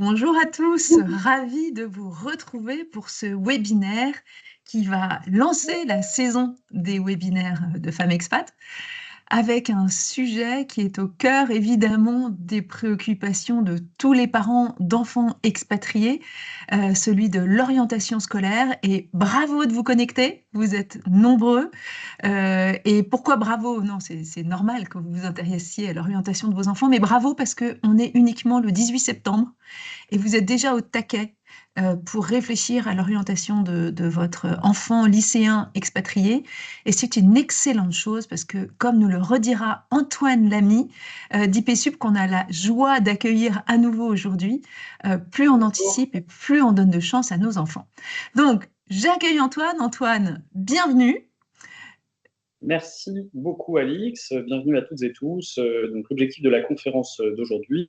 Bonjour à tous, ravi de vous retrouver pour ce webinaire qui va lancer la saison des webinaires de Femmes Expat avec un sujet qui est au cœur évidemment des préoccupations de tous les parents d'enfants expatriés, celui de l'orientation scolaire. Et bravo de vous connecter, vous êtes nombreux. Et pourquoi bravo? Non, c'est normal que vous vous intéressiez à l'orientation de vos enfants, mais bravo parce qu'on est uniquement le 18 septembre et vous êtes déjà au taquet pour réfléchir à l'orientation de votre enfant lycéen expatrié. Et c'est une excellente chose parce que, comme nous le redira Antoine Lamy d'IPSUP, qu'on a la joie d'accueillir à nouveau aujourd'hui, plus on Bonjour. anticipe et plus on donne de chance à nos enfants. Donc, j'accueille Antoine. Antoine, bienvenue. Merci beaucoup, Alix. Bienvenue à toutes et tous. Donc, l'objectif de la conférence d'aujourd'hui,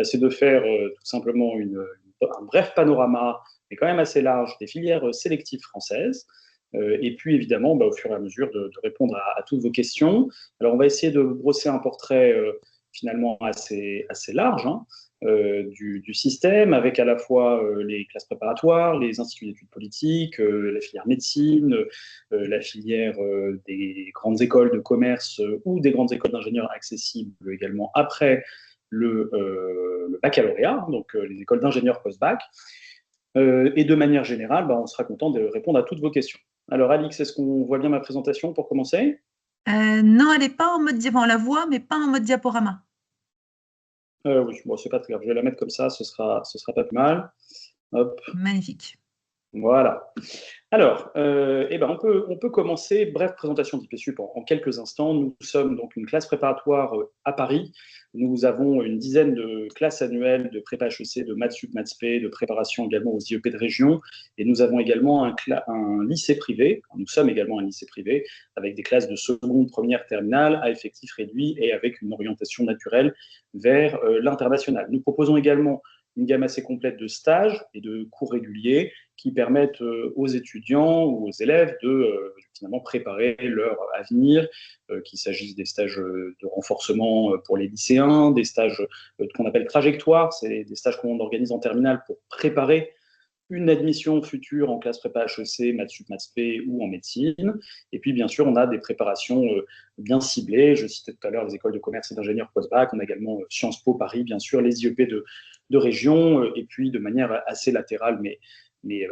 c'est de faire tout simplement un bref panorama, mais quand même assez large, des filières sélectives françaises. Et puis, évidemment, au fur et à mesure, de répondre à toutes vos questions. Alors, on va essayer de brosser un portrait finalement assez large, hein, du système, avec à la fois les classes préparatoires, les instituts d'études politiques, la filière médecine, la filière des grandes écoles de commerce ou des grandes écoles d'ingénieurs accessibles également après le baccalauréat, donc les écoles d'ingénieurs post-bac. Et de manière générale, on sera content de répondre à toutes vos questions. Alors, Alix, est-ce qu'on voit bien ma présentation pour commencer? Non, elle n'est pas en mode diaporama. On la voit, mais pas en mode diaporama. Oui, bon, c'est pas très grave. Je vais la mettre comme ça, ce sera pas plus mal. Hop, Magnifique. voilà. Alors, on peut commencer. Bref, présentation d'IPSUP en quelques instants. Nous sommes donc une classe préparatoire à Paris. Nous avons une dizaine de classes annuelles de prépa HEC, de maths sup, maths spé, de préparation également aux IEP de région. Et nous avons également un lycée privé. Nous sommes également un lycée privé avec des classes de seconde, première, terminale à effectif réduit et avec une orientation naturelle vers l'international. Nous proposons également une gamme assez complète de stages et de cours réguliers qui permettent aux étudiants ou aux élèves de finalement préparer leur avenir, qu'il s'agisse des stages de renforcement pour les lycéens, des stages qu'on appelle trajectoires, c'est des stages qu'on organise en terminale pour préparer une admission future en classe prépa HEC, maths sup, maths spé ou en médecine. Et puis, bien sûr, on a des préparations bien ciblées. Je citais tout à l'heure les écoles de commerce et d'ingénieurs post-bac. On a également Sciences Po Paris, bien sûr, les IEP de région, et puis de manière assez latérale, mais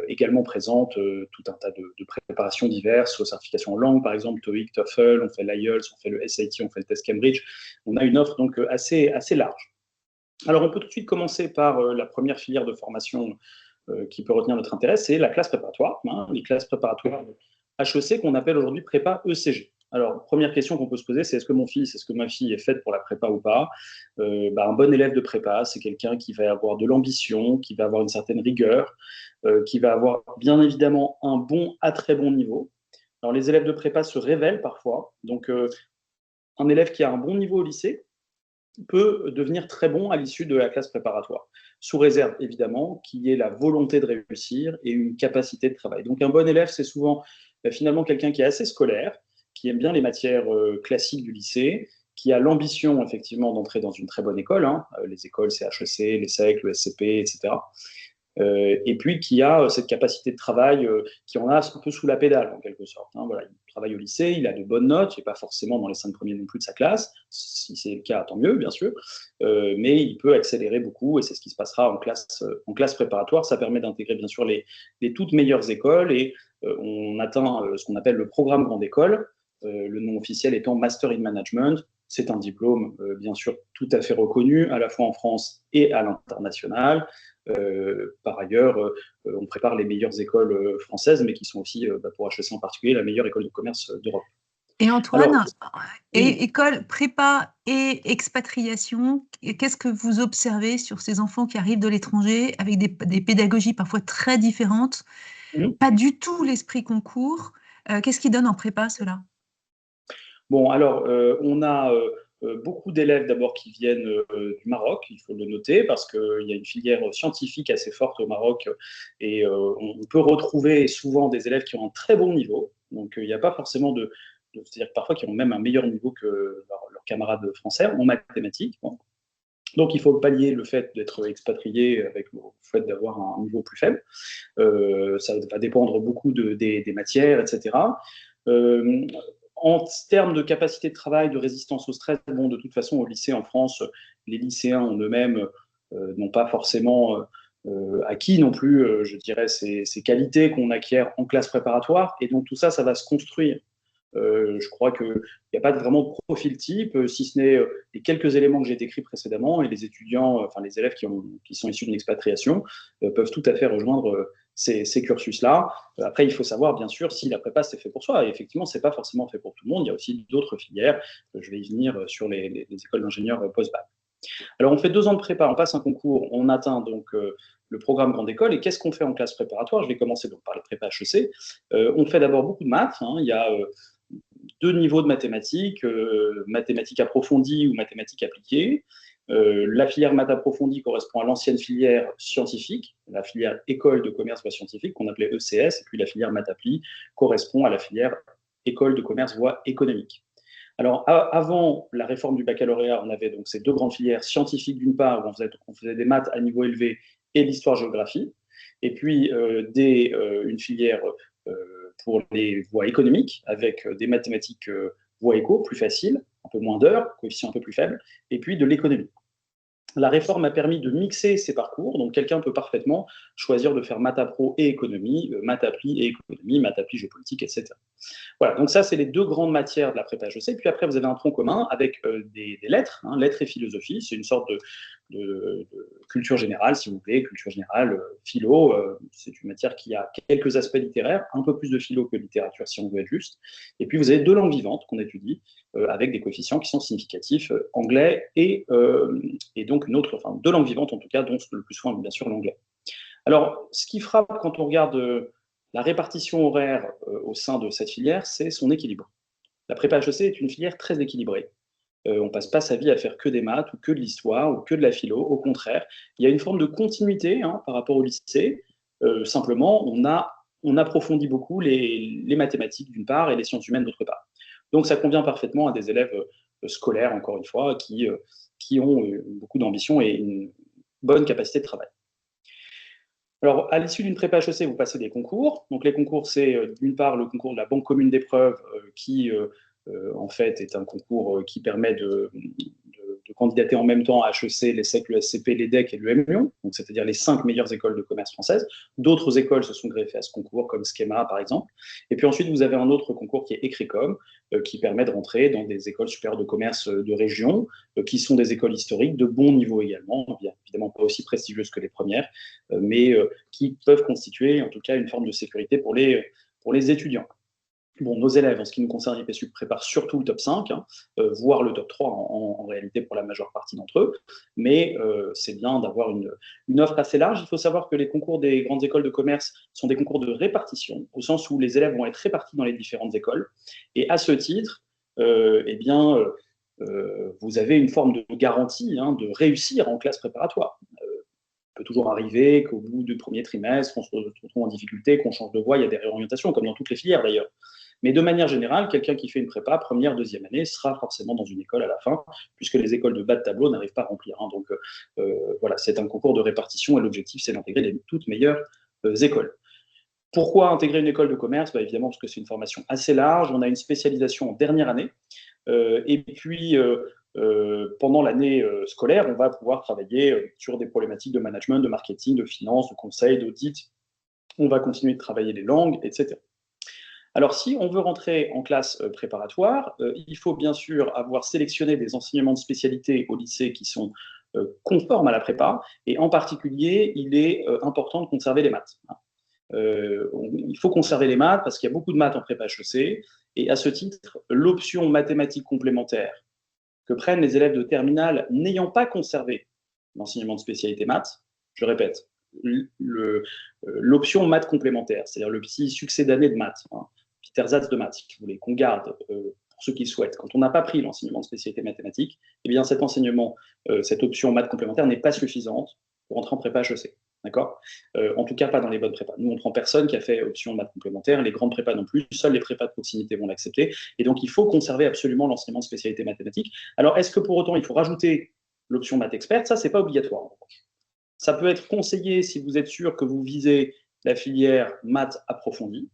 également présente, tout un tas de préparations diverses, aux certifications en langue, par exemple, TOEIC, TOEFL, on fait l'IELTS, on fait le SAT, on fait le test Cambridge. On a une offre donc assez large. Alors, on peut tout de suite commencer par la première filière de formation qui peut retenir notre intérêt, c'est la classe préparatoire, hein, les classes préparatoires HEC qu'on appelle aujourd'hui prépa ECG. Alors, première question qu'on peut se poser, c'est est-ce que mon fils, est-ce que ma fille est faite pour la prépa ou pas? Un bon élève de prépa, c'est quelqu'un qui va avoir de l'ambition, qui va avoir une certaine rigueur, qui va avoir bien évidemment un bon à très bon niveau. Alors, les élèves de prépa se révèlent parfois. Donc, un élève qui a un bon niveau au lycée, peut devenir très bon à l'issue de la classe préparatoire, sous réserve évidemment qu'il y ait la volonté de réussir et une capacité de travail. Donc un bon élève, c'est souvent finalement quelqu'un qui est assez scolaire, qui aime bien les matières classiques du lycée, qui a l'ambition effectivement d'entrer dans une très bonne école, hein, les écoles CHEC, l'ESSEC, le SCP, etc. Et puis qui a cette capacité de travail, qui en a un peu sous la pédale, en quelque sorte. Hein. Voilà, il travaille au lycée, il a de bonnes notes, il n'est pas forcément dans les 5 premiers non plus de sa classe, si c'est le cas, tant mieux, bien sûr, mais il peut accélérer beaucoup, et c'est ce qui se passera en classe préparatoire. Ça permet d'intégrer, bien sûr, les toutes meilleures écoles, et on atteint ce qu'on appelle le programme grande école, le nom officiel étant Master in Management. C'est un diplôme, bien sûr, tout à fait reconnu, à la fois en France et à l'international. Par ailleurs, on prépare les meilleures écoles françaises, mais qui sont aussi, pour HEC en particulier, la meilleure école de commerce d'Europe. Et Alors, Antoine, oui, école, prépa et expatriation, qu'est-ce que vous observez sur ces enfants qui arrivent de l'étranger avec des pédagogies parfois très différentes, pas du tout l'esprit concours? Qu'est-ce qui donne en prépa cela? bon, alors, on a beaucoup d'élèves d'abord qui viennent du Maroc, il faut le noter, parce qu'il y a une filière scientifique assez forte au Maroc, et on peut retrouver souvent des élèves qui ont un très bon niveau. Donc, il n'y a pas forcément c'est-à-dire parfois qui ont même un meilleur niveau que leurs camarades français en mathématiques. Bon. Donc, il faut pallier le fait d'être expatrié avec le fait d'avoir un niveau plus faible. Ça va dépendre beaucoup des matières, etc. Euh, En termes de capacité de travail, de résistance au stress, bon, de toute façon, au lycée en France, les lycéens en eux-mêmes n'ont pas forcément acquis non plus, je dirais, ces qualités qu'on acquiert en classe préparatoire. Et donc, tout ça, ça va se construire. Je crois qu'il n'y a pas vraiment de profil type, si ce n'est les quelques éléments que j'ai décrits précédemment, et les étudiants, enfin les élèves qui sont issus d'une expatriation, peuvent tout à fait rejoindre ces cursus-là. Après, il faut savoir, bien sûr, si la prépa, c'est fait pour soi. Et effectivement, ce n'est pas forcément fait pour tout le monde. Il y a aussi d'autres filières. Je vais y venir sur les écoles d'ingénieurs post-bac. Alors, on fait 2 ans de prépa, on passe un concours, on atteint donc le programme grande école. Et qu'est-ce qu'on fait en classe préparatoire? Je vais commencer donc par les prépa HEC. On fait d'abord beaucoup de maths. Il y a 2 niveaux de mathématiques, mathématiques approfondies ou mathématiques appliquées. La filière maths approfondie correspond à l'ancienne filière scientifique, la filière école de commerce voie scientifique qu'on appelait ECS, et puis la filière maths appli correspond à la filière école de commerce voie économique. Alors, avant la réforme du baccalauréat, on avait donc ces 2 grandes filières scientifiques d'une part, où on faisait des maths à niveau élevé et l'histoire-géographie, et puis une filière pour les voies économiques, avec des mathématiques voies éco, plus faciles, un peu moins d'heures, coefficient un peu plus faible, et puis de l'économie. La réforme a permis de mixer ces parcours, donc quelqu'un peut parfaitement choisir de faire maths pro et économie, maths appli et économie, maths appli géopolitique, etc. Voilà, donc ça, c'est les 2 grandes matières de la prépa HEC. Puis après, vous avez un tronc commun avec des lettres, lettres et philosophie. C'est une sorte de culture générale, si vous voulez, culture générale, philo. C'est une matière qui a quelques aspects littéraires, un peu plus de philo que de littérature, si on veut être juste. Et puis, vous avez 2 langues vivantes qu'on étudie, avec des coefficients qui sont significatifs, anglais et donc une autre, enfin 2 langues vivantes en tout cas, dont le plus souvent, bien sûr, l'anglais. Alors, ce qui frappe quand on regarde la répartition horaire au sein de cette filière, c'est son équilibre. La prépa HEC est une filière très équilibrée. On ne passe pas sa vie à faire que des maths ou que de l'histoire ou que de la philo. Au contraire, il y a une forme de continuité par rapport au lycée. Simplement, on approfondit beaucoup les mathématiques d'une part et les sciences humaines d'autre part. Donc ça convient parfaitement à des élèves scolaires, encore une fois, qui ont beaucoup d'ambition et une bonne capacité de travail. Alors, à l'issue d'une prépa HEC, vous passez des concours. Donc, les concours, c'est d'une part le concours de la Banque commune d'épreuves, qui, en fait, est un concours qui permet de candidater en même temps à HEC, l'ESSEC, le SCP, l'EDEC et le Lyon, donc c'est-à-dire les 5 meilleures écoles de commerce françaises. D'autres écoles se sont greffées à ce concours, comme Schema, par exemple. Et puis ensuite, vous avez un autre concours qui est Écricom, qui permet de rentrer dans des écoles supérieures de commerce de région, qui sont des écoles historiques, de bon niveau également, bien évidemment pas aussi prestigieuses que les premières, mais qui peuvent constituer en tout cas une forme de sécurité pour les étudiants. Bon, nos élèves, en ce qui nous concerne, IPSUP, préparent surtout le top 5, voire le top 3 en réalité pour la majeure partie d'entre eux, mais c'est bien d'avoir une offre assez large. Il faut savoir que les concours des grandes écoles de commerce sont des concours de répartition, au sens où les élèves vont être répartis dans les différentes écoles, et à ce titre, eh bien, vous avez une forme de garantie de réussir en classe préparatoire. Peut toujours arriver qu'au bout du premier trimestre, on se retrouve en difficulté, qu'on change de voie, il y a des réorientations, comme dans toutes les filières d'ailleurs. Mais de manière générale, quelqu'un qui fait une prépa, première, deuxième année, sera forcément dans une école à la fin, puisque les écoles de bas de tableau n'arrivent pas à remplir. Donc voilà, c'est un concours de répartition et l'objectif, c'est d'intégrer les toutes meilleures écoles. Pourquoi intégrer une école de commerce? Évidemment, parce que c'est une formation assez large. On a une spécialisation en dernière année. Et puis, pendant l'année scolaire, on va pouvoir travailler sur des problématiques de management, de marketing, de finance, de conseil, d'audit. On va continuer de travailler les langues, etc. Alors, si on veut rentrer en classe préparatoire, il faut bien sûr avoir sélectionné des enseignements de spécialité au lycée qui sont conformes à la prépa, et en particulier, il est important de conserver les maths. Il faut conserver les maths parce qu'il y a beaucoup de maths en prépa HEC, et à ce titre, l'option mathématiques complémentaires que prennent les élèves de terminale n'ayant pas conservé l'enseignement de spécialité maths, je répète, l'option maths complémentaires, c'est-à-dire le petit succès d'année de maths, petit ersatz de maths, si vous voulez, qu'on garde pour ceux qui le souhaitent. Quand on n'a pas pris l'enseignement de spécialité mathématiques, eh bien cet enseignement, cette option maths complémentaire n'est pas suffisante pour entrer en prépa HEC. D'accord. En tout cas, pas dans les bonnes prépas. Nous, on prend personne qui a fait option maths complémentaire, les grandes prépas non plus, seules les prépas de proximité vont l'accepter. Et donc, il faut conserver absolument l'enseignement de spécialité mathématiques. Alors, est-ce que pour autant, il faut rajouter l'option maths experte, ça, c'est pas obligatoire. Ça peut être conseillé si vous êtes sûr que vous visez la filière maths approfondie,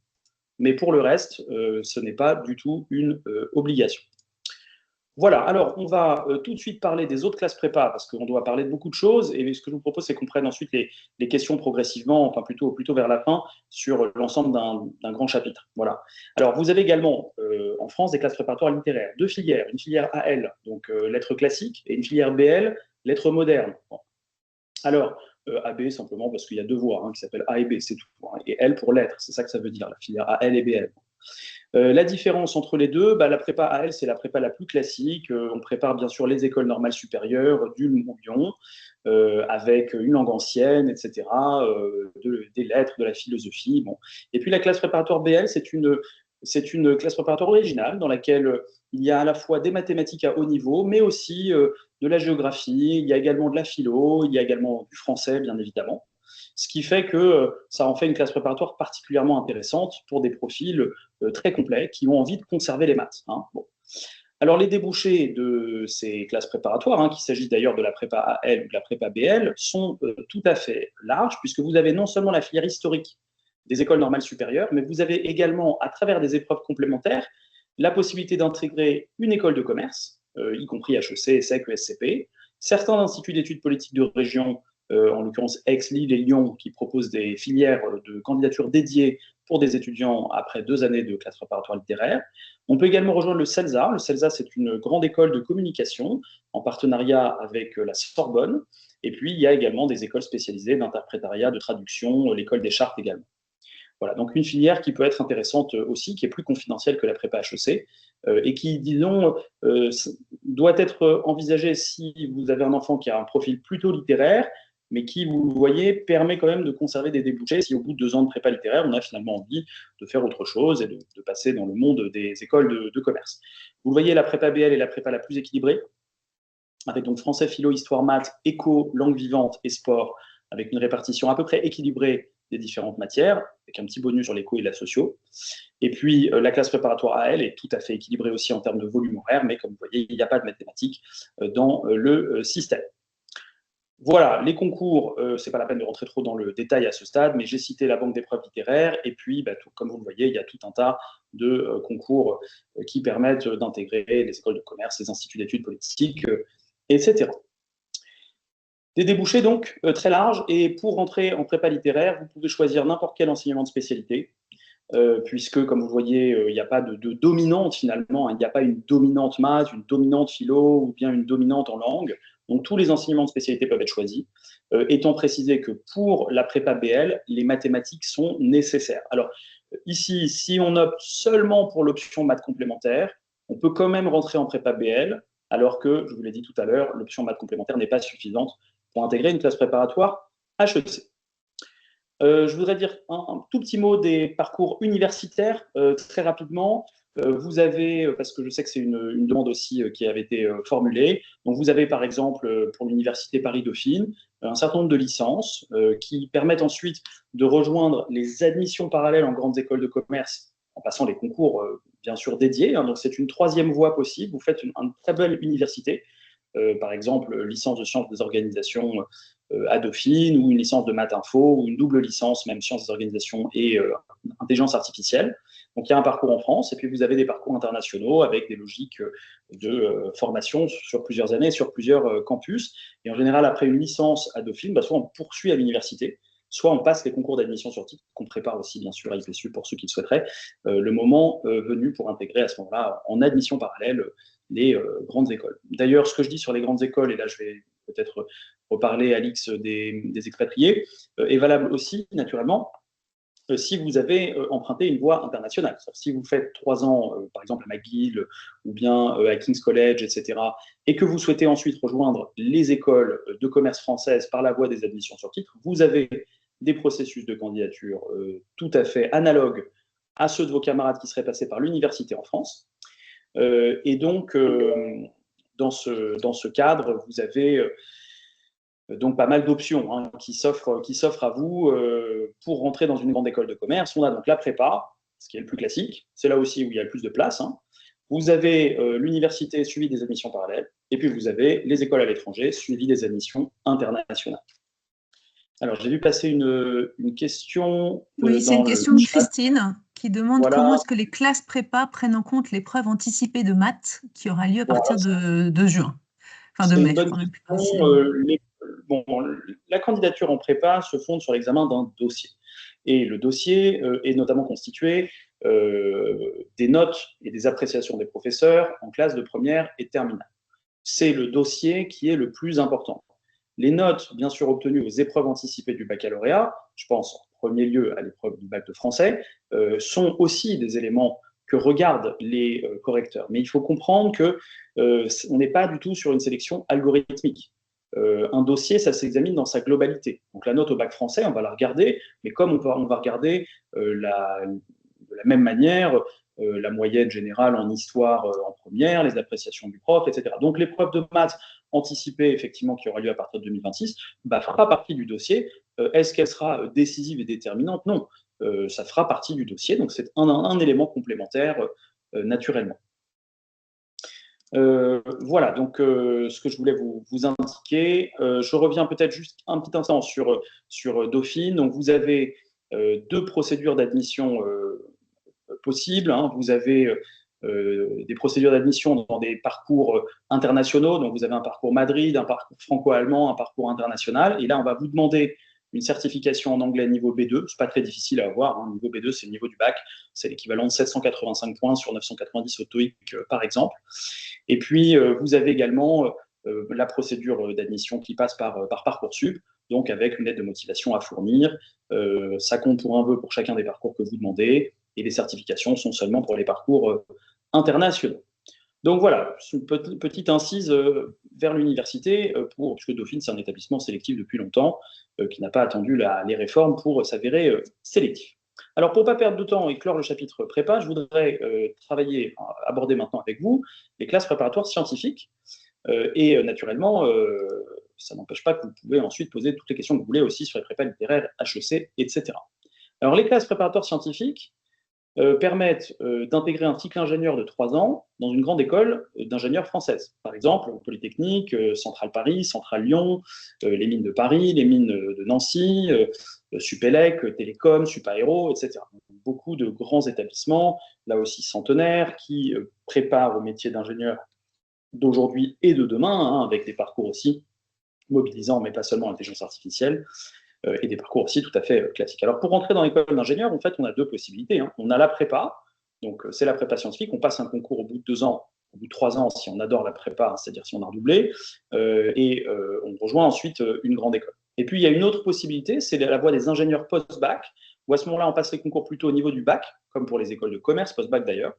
mais pour le reste, ce n'est pas du tout une obligation. Voilà, alors on va tout de suite parler des autres classes prépa, parce qu'on doit parler de beaucoup de choses, et ce que je vous propose, c'est qu'on prenne ensuite les questions progressivement, enfin plutôt vers la fin, sur l'ensemble d'un grand chapitre. Voilà. Alors, vous avez également en France des classes préparatoires littéraires, deux filières, une filière AL, donc lettres classiques, et une filière BL, lettres modernes. Bon. Alors, AB, simplement parce qu'il y a deux voies, qui s'appellent A et B, c'est tout. Et L pour lettres, c'est ça que ça veut dire, la filière AL et BL. La différence entre les deux, la prépa AL, c'est la prépa la plus classique. On prépare bien sûr les écoles normales supérieures du Lyon, avec une langue ancienne, etc., des lettres, de la philosophie. Bon. Et puis la classe préparatoire BL, c'est une classe préparatoire originale dans laquelle il y a à la fois des mathématiques à haut niveau, mais aussi de la géographie, il y a également de la philo, il y a également du français, bien évidemment. Ce qui fait que ça en fait une classe préparatoire particulièrement intéressante pour des profils très complets qui ont envie de conserver les maths. Bon. Alors, les débouchés de ces classes préparatoires, qu'il s'agisse d'ailleurs de la prépa AL ou de la prépa BL, sont tout à fait larges, puisque vous avez non seulement la filière historique des écoles normales supérieures, mais vous avez également, à travers des épreuves complémentaires, la possibilité d'intégrer une école de commerce, y compris HEC, ESSEC, ESCP, certains instituts d'études politiques de région, en l'occurrence Aix, Lille et Lyon, qui proposent des filières de candidature dédiées pour des étudiants après 2 années de classe préparatoire littéraire. On peut également rejoindre le CELSA. Le CELSA, c'est une grande école de communication en partenariat avec la Sorbonne. Et puis, il y a également des écoles spécialisées d'interprétariat, de traduction, l'école des chartes également. Voilà, donc une filière qui peut être intéressante aussi, qui est plus confidentielle que la prépa HEC, et qui, disons, doit être envisagée si vous avez un enfant qui a un profil plutôt littéraire, mais qui, vous le voyez, permet quand même de conserver des débouchés si au bout de 2 ans de prépa littéraire, on a finalement envie de faire autre chose et de passer dans le monde des écoles de commerce. Vous le voyez, la prépa BL est la prépa la plus équilibrée, avec donc français, philo, histoire, maths, éco, langue vivante et sport, avec une répartition à peu près équilibrée des différentes matières, avec un petit bonus sur l'éco et la socio. Et puis, la classe préparatoire AL est tout à fait équilibrée aussi en termes de volume horaire, mais comme vous voyez, il n'y a pas de mathématiques dans le système. Voilà, les concours, ce n'est pas la peine de rentrer trop dans le détail à ce stade, mais j'ai cité la banque d'épreuves littéraires, et puis, comme vous le voyez, il y a tout un tas de concours qui permettent d'intégrer les écoles de commerce, les instituts d'études politiques, etc. Des débouchés donc très larges, et pour rentrer en prépa littéraire, vous pouvez choisir n'importe quel enseignement de spécialité, puisque, comme vous voyez, il n'y a pas de dominante finalement, il n'y a pas une dominante maths, une dominante philo ou bien une dominante en langue. Donc tous les enseignements de spécialité peuvent être choisis, étant précisé que pour la prépa BL, les mathématiques sont nécessaires. Alors ici, si on opte seulement pour l'option maths complémentaire, on peut quand même rentrer en prépa BL, alors que, je vous l'ai dit tout à l'heure, l'option maths complémentaire n'est pas suffisante pour intégrer une classe préparatoire HEC. Je voudrais dire un tout petit mot des parcours universitaires, très rapidement. Vous avez, parce que je sais que c'est une demande aussi qui avait été formulée, donc vous avez par exemple pour l'Université Paris-Dauphine un certain nombre de licences qui permettent ensuite de rejoindre les admissions parallèles en grandes écoles de commerce en passant les concours bien sûr dédiés. Donc c'est une troisième voie possible. Vous faites une très belle université, par exemple licence de sciences des organisations à Dauphine, ou une licence de maths info, ou une double licence, même sciences des organisations et intelligence artificielle. Donc il y a un parcours en France, et puis vous avez des parcours internationaux avec des logiques de formation sur plusieurs années, sur plusieurs campus. Et en général, après une licence à Dauphine, soit on poursuit à l'université, soit on passe les concours d'admission sur titre, qu'on prépare aussi bien sûr à IPSU pour ceux qui le souhaiteraient, le moment venu pour intégrer à ce moment-là en admission parallèle les grandes écoles. D'ailleurs, ce que je dis sur les grandes écoles, et là je vais peut-être reparler, Alix, des expatriés, est valable aussi, naturellement, si vous avez emprunté une voie internationale. Si vous faites 3 ans, par exemple, à McGill ou bien à King's College, etc., et que vous souhaitez ensuite rejoindre les écoles de commerce françaises par la voie des admissions sur titre, vous avez des processus de candidature tout à fait analogues à ceux de vos camarades qui seraient passés par l'université en France. Et donc, dans ce cadre, vous avez donc pas mal d'options qui s'offrent à vous pour rentrer dans une grande école de commerce. On a donc la prépa, ce qui est le plus classique. C'est là aussi où il y a le plus de place. Vous avez l'université suivi des admissions parallèles, et puis vous avez les écoles à l'étranger suivi des admissions internationales. Alors, j'ai vu passer une question Oui, c'est une dans le question de chat. Christine qui demande comment Voilà. est-ce que les classes prépa prennent en compte l'épreuve anticipée de maths qui aura lieu à Bon, partir de juin, enfin de c'est une mai, je bonne crois même plus question. précisément. Bon, la candidature en prépa se fonde sur l'examen d'un dossier. Et le dossier est notamment constitué des notes et des appréciations des professeurs en classe de première et terminale. C'est le dossier qui est le plus important. Les notes, bien sûr, obtenues aux épreuves anticipées du baccalauréat, je pense en premier lieu à l'épreuve du bac de français, sont aussi des éléments que regardent les correcteurs. Mais il faut comprendre que on n'est pas du tout sur une sélection algorithmique. Un dossier, ça s'examine dans sa globalité. Donc la note au bac français, on va la regarder, mais comme on va regarder de la même manière la moyenne générale en histoire en première, les appréciations du prof, etc. Donc l'épreuve de maths anticipée, effectivement, qui aura lieu à partir de 2026, bah, fera partie du dossier. Est-ce qu'elle sera décisive et déterminante? Non. Ça fera partie du dossier, donc c'est un élément complémentaire naturellement. Voilà, donc ce que je voulais vous indiquer. Je reviens peut-être juste un petit instant sur Dauphine. Donc vous avez deux procédures d'admission possibles. Hein. Vous avez des procédures d'admission dans des parcours internationaux. Donc vous avez un parcours Madrid, un parcours franco-allemand, un parcours international. Et là, on va vous demander une certification en anglais niveau B2. C'est pas très difficile à avoir. Hein. Niveau B2, c'est le niveau du bac. C'est l'équivalent de 785 points sur 990 au TOEIC, par exemple. Et puis, vous avez également la procédure d'admission qui passe par Parcoursup, donc avec une lettre de motivation à fournir. Ça compte pour un vœu pour chacun des parcours que vous demandez, et les certifications sont seulement pour les parcours internationaux. Donc voilà, une petite incise vers l'université, puisque Dauphine, c'est un établissement sélectif depuis longtemps, qui n'a pas attendu les réformes pour s'avérer sélectif. Alors, pour ne pas perdre de temps et clore le chapitre prépa, je voudrais aborder maintenant avec vous les classes préparatoires scientifiques. Et naturellement, ça n'empêche pas que vous pouvez ensuite poser toutes les questions que vous voulez aussi sur les prépas littéraires, HEC, etc. Alors, les classes préparatoires scientifiques permettent d'intégrer un cycle ingénieur de 3 ans dans une grande école d'ingénieurs française. Par exemple, Polytechnique, Centrale Paris, Centrale Lyon, les mines de Paris, les mines de Nancy, Supélec, Télécom, Supaéro, etc. Beaucoup de grands établissements, là aussi centenaires, qui préparent au métier d'ingénieur d'aujourd'hui et de demain, hein, avec des parcours aussi mobilisants, mais pas seulement l'intelligence artificielle, et des parcours aussi tout à fait classiques. Alors, pour rentrer dans l'école d'ingénieur, en fait, on a deux possibilités. Hein. On a la prépa, donc c'est la prépa scientifique, on passe un concours au bout de 2 ans, au bout de 3 ans, si on adore la prépa, hein, c'est-à-dire si on a redoublé, et on rejoint ensuite une grande école. Et puis, il y a une autre possibilité, c'est la voie des ingénieurs post-bac, où à ce moment-là, on passe les concours plutôt au niveau du bac, comme pour les écoles de commerce, post-bac d'ailleurs,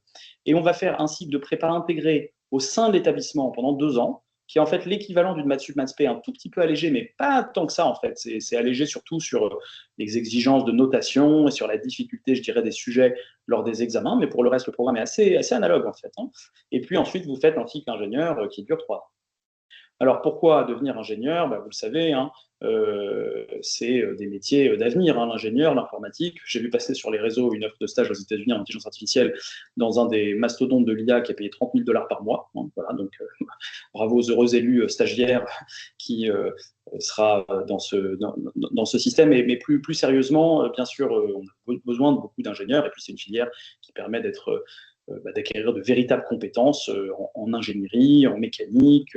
et on va faire un cycle de prépa intégré au sein de l'établissement pendant 2 ans, qui est en fait l'équivalent d'une maths sup maths spé un tout petit peu allégé, mais pas tant que ça en fait. C'est allégé surtout sur les exigences de notation et sur la difficulté, je dirais, des sujets lors des examens, mais pour le reste, le programme est assez analogue en fait. Hein. Et puis ensuite, vous faites un cycle ingénieur qui dure 3 ans. Alors pourquoi devenir ingénieur? Vous le savez, hein, c'est des métiers d'avenir, hein, l'ingénieur, l'informatique. J'ai vu passer sur les réseaux une offre de stage aux États-Unis en intelligence artificielle dans un des mastodontes de l'IA qui a payé 30 000 $ par mois. Hein, voilà, donc bravo aux heureux élus stagiaires qui sera dans ce système. Mais plus sérieusement, bien sûr, on a besoin de beaucoup d'ingénieurs, et puis c'est une filière qui permet d'acquérir de véritables compétences en ingénierie, en mécanique,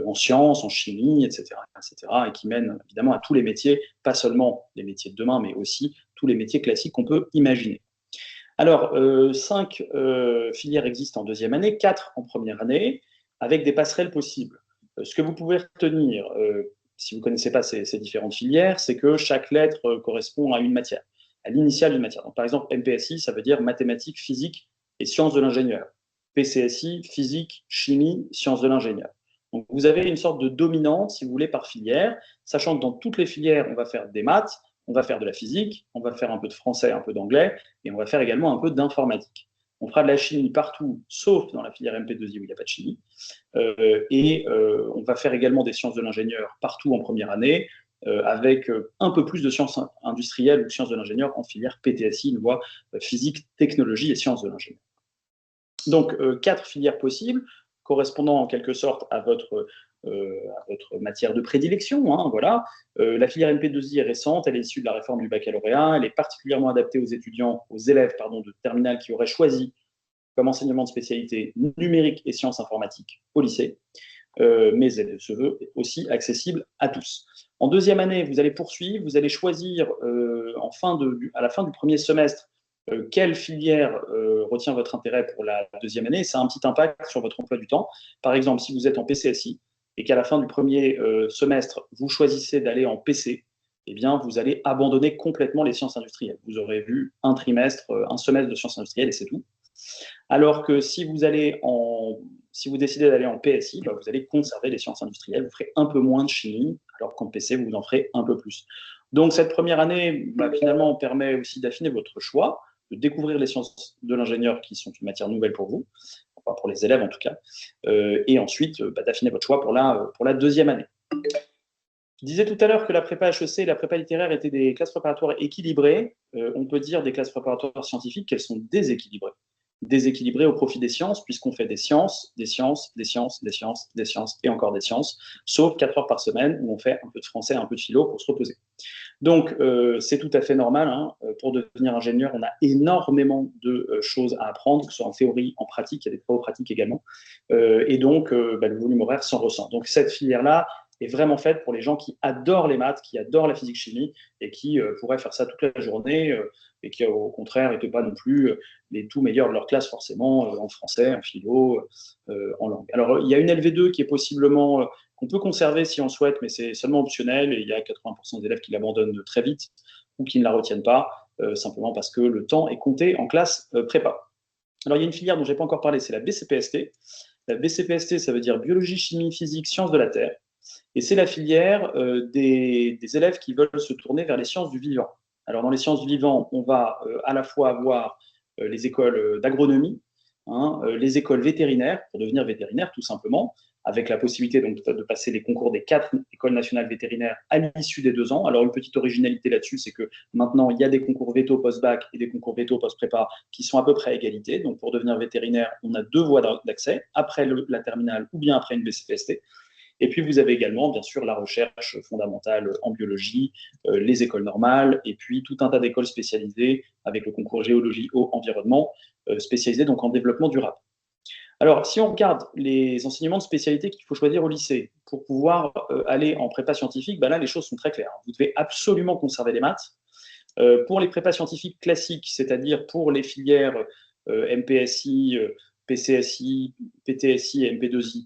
en sciences, en chimie, etc., etc., et qui mène évidemment à tous les métiers, pas seulement les métiers de demain, mais aussi tous les métiers classiques qu'on peut imaginer. Alors, 5 filières existent en deuxième année, 4 en première année, avec des passerelles possibles. Ce que vous pouvez retenir, si vous ne connaissez pas ces différentes filières, c'est que chaque lettre correspond à une matière, à l'initiale d'une matière. Donc, par exemple, MPSI, ça veut dire mathématiques, physique et sciences de l'ingénieur. PCSI, physique, chimie, sciences de l'ingénieur. Donc, vous avez une sorte de dominante, si vous voulez, par filière, sachant que dans toutes les filières, on va faire des maths, on va faire de la physique, on va faire un peu de français, un peu d'anglais, et on va faire également un peu d'informatique. On fera de la chimie partout, sauf dans la filière MP2I où il n'y a pas de chimie. On va faire également des sciences de l'ingénieur partout en première année, avec un peu plus de sciences industrielles ou sciences de l'ingénieur en filière PTSI, une voie physique, technologie et sciences de l'ingénieur. Donc, 4 filières possibles, correspondant en quelque sorte à votre matière de prédilection. Hein, voilà. La filière MP2I est récente, elle est issue de la réforme du baccalauréat, elle est particulièrement adaptée aux élèves de terminale qui auraient choisi comme enseignement de spécialité numérique et sciences informatiques au lycée, mais elle se veut aussi accessible à tous. En deuxième année, vous allez poursuivre, vous allez choisir à la fin du premier semestre quelle filière retient votre intérêt pour la deuxième année. Ça a un petit impact sur votre emploi du temps. Par exemple, si vous êtes en PCSI et qu'à la fin du premier semestre, vous choisissez d'aller en PC, eh bien, vous allez abandonner complètement les sciences industrielles. Vous aurez vu un semestre de sciences industrielles et c'est tout. Alors que si vous décidez d'aller en PSI, bah, vous allez conserver les sciences industrielles, vous ferez un peu moins de chimie, alors qu'en PC, vous en ferez un peu plus. Donc cette première année, bah, finalement, permet aussi d'affiner votre choix, de découvrir les sciences de l'ingénieur qui sont une matière nouvelle pour vous, enfin pour les élèves en tout cas, et ensuite bah, d'affiner votre choix pour la deuxième année. Je disais tout à l'heure que la prépa HEC et la prépa littéraire étaient des classes préparatoires équilibrées. On peut dire des classes préparatoires scientifiques qu'elles sont déséquilibrées. Déséquilibrées au profit des sciences, puisqu'on fait des sciences, des sciences, des sciences, des sciences, des sciences et encore des sciences, sauf 4 heures par semaine où on fait un peu de français, un peu de philo pour se reposer. Donc, c'est tout à fait normal. Hein. Pour devenir ingénieur, on a énormément de choses à apprendre, que ce soit en théorie, en pratique, il y a des travaux pratiques également. Et donc, bah, le volume horaire s'en ressent. Donc, cette filière-là est vraiment faite pour les gens qui adorent les maths, qui adorent la physique-chimie et qui pourraient faire ça toute la journée et qui, au contraire, n'étaient pas non plus les tout meilleurs de leur classe, forcément, en français, en philo, en langue. Alors, il y a une LV2 qui est possiblement qu'on peut conserver si on souhaite, mais c'est seulement optionnel et il y a 80% des élèves qui l'abandonnent très vite ou qui ne la retiennent pas, simplement parce que le temps est compté en classe prépa. Alors, il y a une filière dont je n'ai pas encore parlé, c'est la BCPST. La BCPST, ça veut dire biologie, chimie, physique, sciences de la Terre. Et c'est la filière des élèves qui veulent se tourner vers les sciences du vivant. Alors, dans les sciences du vivant, on va à la fois avoir les écoles d'agronomie, hein, les écoles vétérinaires, pour devenir vétérinaire tout simplement, avec la possibilité donc, de passer les concours des 4 écoles nationales vétérinaires à l'issue des 2 ans. Alors, une petite originalité là-dessus, c'est que maintenant, il y a des concours veto post-bac et des concours veto post-prépa qui sont à peu près à égalité. Donc, pour devenir vétérinaire, on a 2 voies d'accès, après la terminale ou bien après une BCPST. Et puis, vous avez également, bien sûr, la recherche fondamentale en biologie, les écoles normales, et puis tout un tas d'écoles spécialisées avec le concours géologie, eau, environnement, spécialisées donc en développement durable. Alors, si on regarde les enseignements de spécialité qu'il faut choisir au lycée pour pouvoir aller en prépa scientifique, ben là, les choses sont très claires. Vous devez absolument conserver les maths. Pour les prépas scientifiques classiques, c'est-à-dire pour les filières MPSI, PCSI, PTSI et MP2I,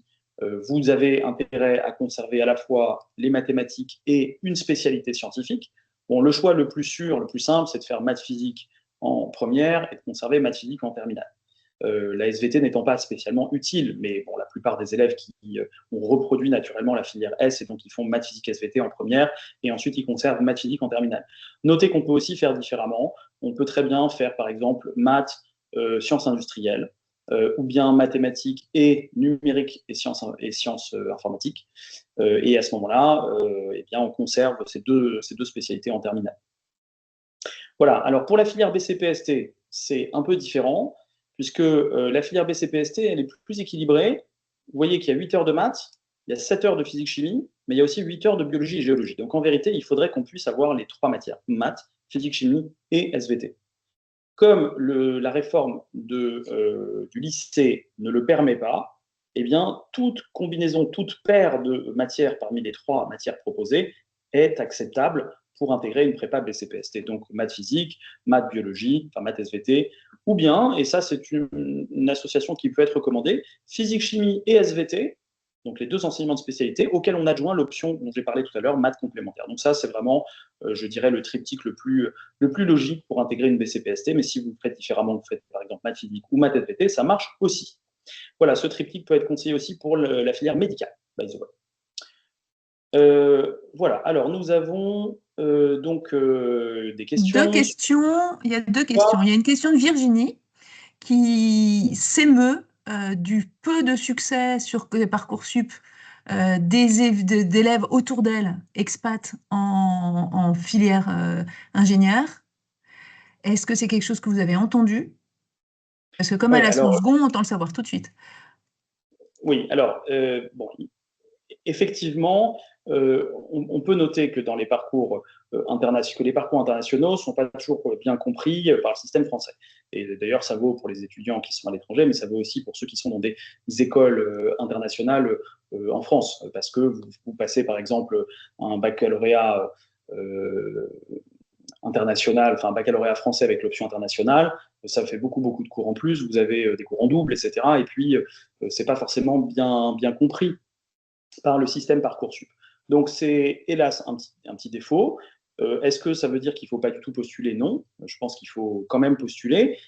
vous avez intérêt à conserver à la fois les mathématiques et une spécialité scientifique. Bon, le choix le plus sûr, le plus simple, c'est de faire maths physique en première et de conserver maths physique en terminale. La SVT n'étant pas spécialement utile, mais bon, la plupart des élèves qui ont reproduit naturellement la filière S et donc ils font maths physique SVT en première et ensuite ils conservent maths physique en terminale. Notez qu'on peut aussi faire différemment. On peut très bien faire par exemple maths, sciences industrielles, ou bien mathématiques et numériques et sciences informatiques. Et à ce moment-là, eh bien, on conserve ces deux spécialités en terminale. Voilà, alors pour la filière BCPST, c'est un peu différent, puisque la filière BCPST, elle est plus équilibrée. Vous voyez qu'il y a 8 heures de maths, il y a 7 heures de physique-chimie, mais il y a aussi 8 heures de biologie et géologie. Donc en vérité, il faudrait qu'on puisse avoir les 3 matières, maths, physique-chimie et SVT. Comme la réforme du lycée ne le permet pas, eh bien, toute combinaison, toute paire de matières parmi les 3 matières proposées est acceptable pour intégrer une prépa BCPST. Donc, maths physique, maths biologie, enfin maths SVT, ou bien, et ça c'est une association qui peut être recommandée, physique chimie et SVT, donc les 2 enseignements de spécialité, auxquels on adjoint l'option dont j'ai parlé tout à l'heure, maths complémentaires. Donc ça, c'est vraiment, je dirais, le triptyque le plus logique pour intégrer une BCPST, mais si vous le faites différemment, vous faites par exemple maths physique ou maths SVT, ça marche aussi. Voilà, ce triptyque peut être conseillé aussi pour la filière médicale, by the way. Voilà, alors nous avons donc des Deux questions. questions. Il y a 2 questions. Il y a une question de Virginie qui s'émeut du peu de succès sur Parcoursup d'élèves autour d'elle, expats en filière ingénieur. Est-ce que c'est quelque chose que vous avez entendu? Parce que comme elle Ouais, a son alors, second, autant le savoir tout de suite. oui, alors, bon, effectivement, on peut noter que dans les parcours que les parcours internationaux ne sont pas toujours bien compris par le système français. Et d'ailleurs, ça vaut pour les étudiants qui sont à l'étranger, mais ça vaut aussi pour ceux qui sont dans des écoles internationales en France, parce que vous passez par exemple un baccalauréat international, enfin un baccalauréat français avec l'option internationale, ça fait beaucoup de cours en plus, vous avez des cours en double, etc. Et puis, c'est pas forcément bien compris par le système Parcoursup. Donc c'est hélas un petit défaut. Est-ce que ça veut dire qu'il ne faut pas du tout postuler? Non. Je pense qu'il faut quand même postuler.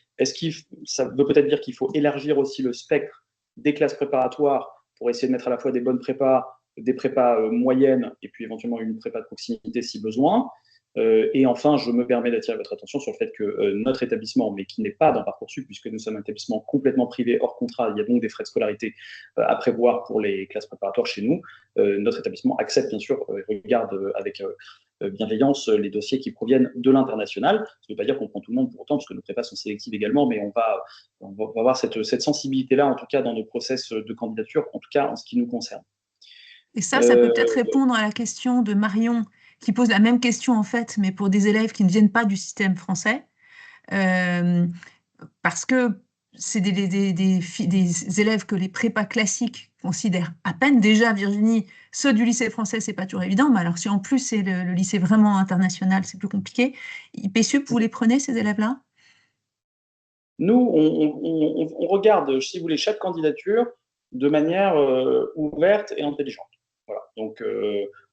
Ça veut peut-être dire qu'il faut élargir aussi le spectre des classes préparatoires pour essayer de mettre à la fois des bonnes prépas, des prépas moyennes et puis éventuellement une prépa de proximité si besoin. Et enfin, je me permets d'attirer votre attention sur le fait que notre établissement, mais qui n'est pas dans Parcoursup, puisque nous sommes un établissement complètement privé hors contrat, il y a donc des frais de scolarité à prévoir pour les classes préparatoires chez nous. Notre établissement accepte bien sûr et regarde avec bienveillance les dossiers qui proviennent de l'international. Ça ne veut pas dire qu'on prend tout le monde pour autant, parce que nos prépas sont sélectives également, mais on va avoir cette sensibilité-là, en tout cas dans nos process de candidature, en tout cas en ce qui nous concerne. Et ça peut peut-être répondre à la question de Marion, qui pose la même question en fait, mais pour des élèves qui ne viennent pas du système français. Euh, Parce que c'est des élèves que les prépas classiques considèrent à peine. Déjà, Virginie, ceux du lycée français, c'est pas toujours évident, mais alors si en plus c'est le lycée vraiment international, c'est plus compliqué. IPSUP, vous les prenez, ces élèves-là? Nous, on regarde, si vous voulez, chaque candidature de manière ouverte et intelligente. Voilà. Donc,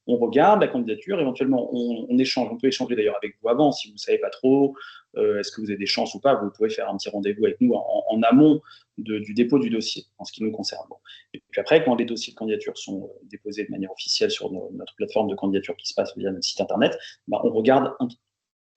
on regarde la candidature, éventuellement, on échange. On peut échanger d'ailleurs avec vous avant, si vous ne savez pas trop, est-ce que vous avez des chances ou pas, vous pouvez faire un petit rendez-vous avec nous en amont du dépôt du dossier, en ce qui nous concerne. Bon. Et puis après, quand les dossiers de candidature sont déposés de manière officielle sur notre plateforme de candidature qui se passe via notre site internet, ben, on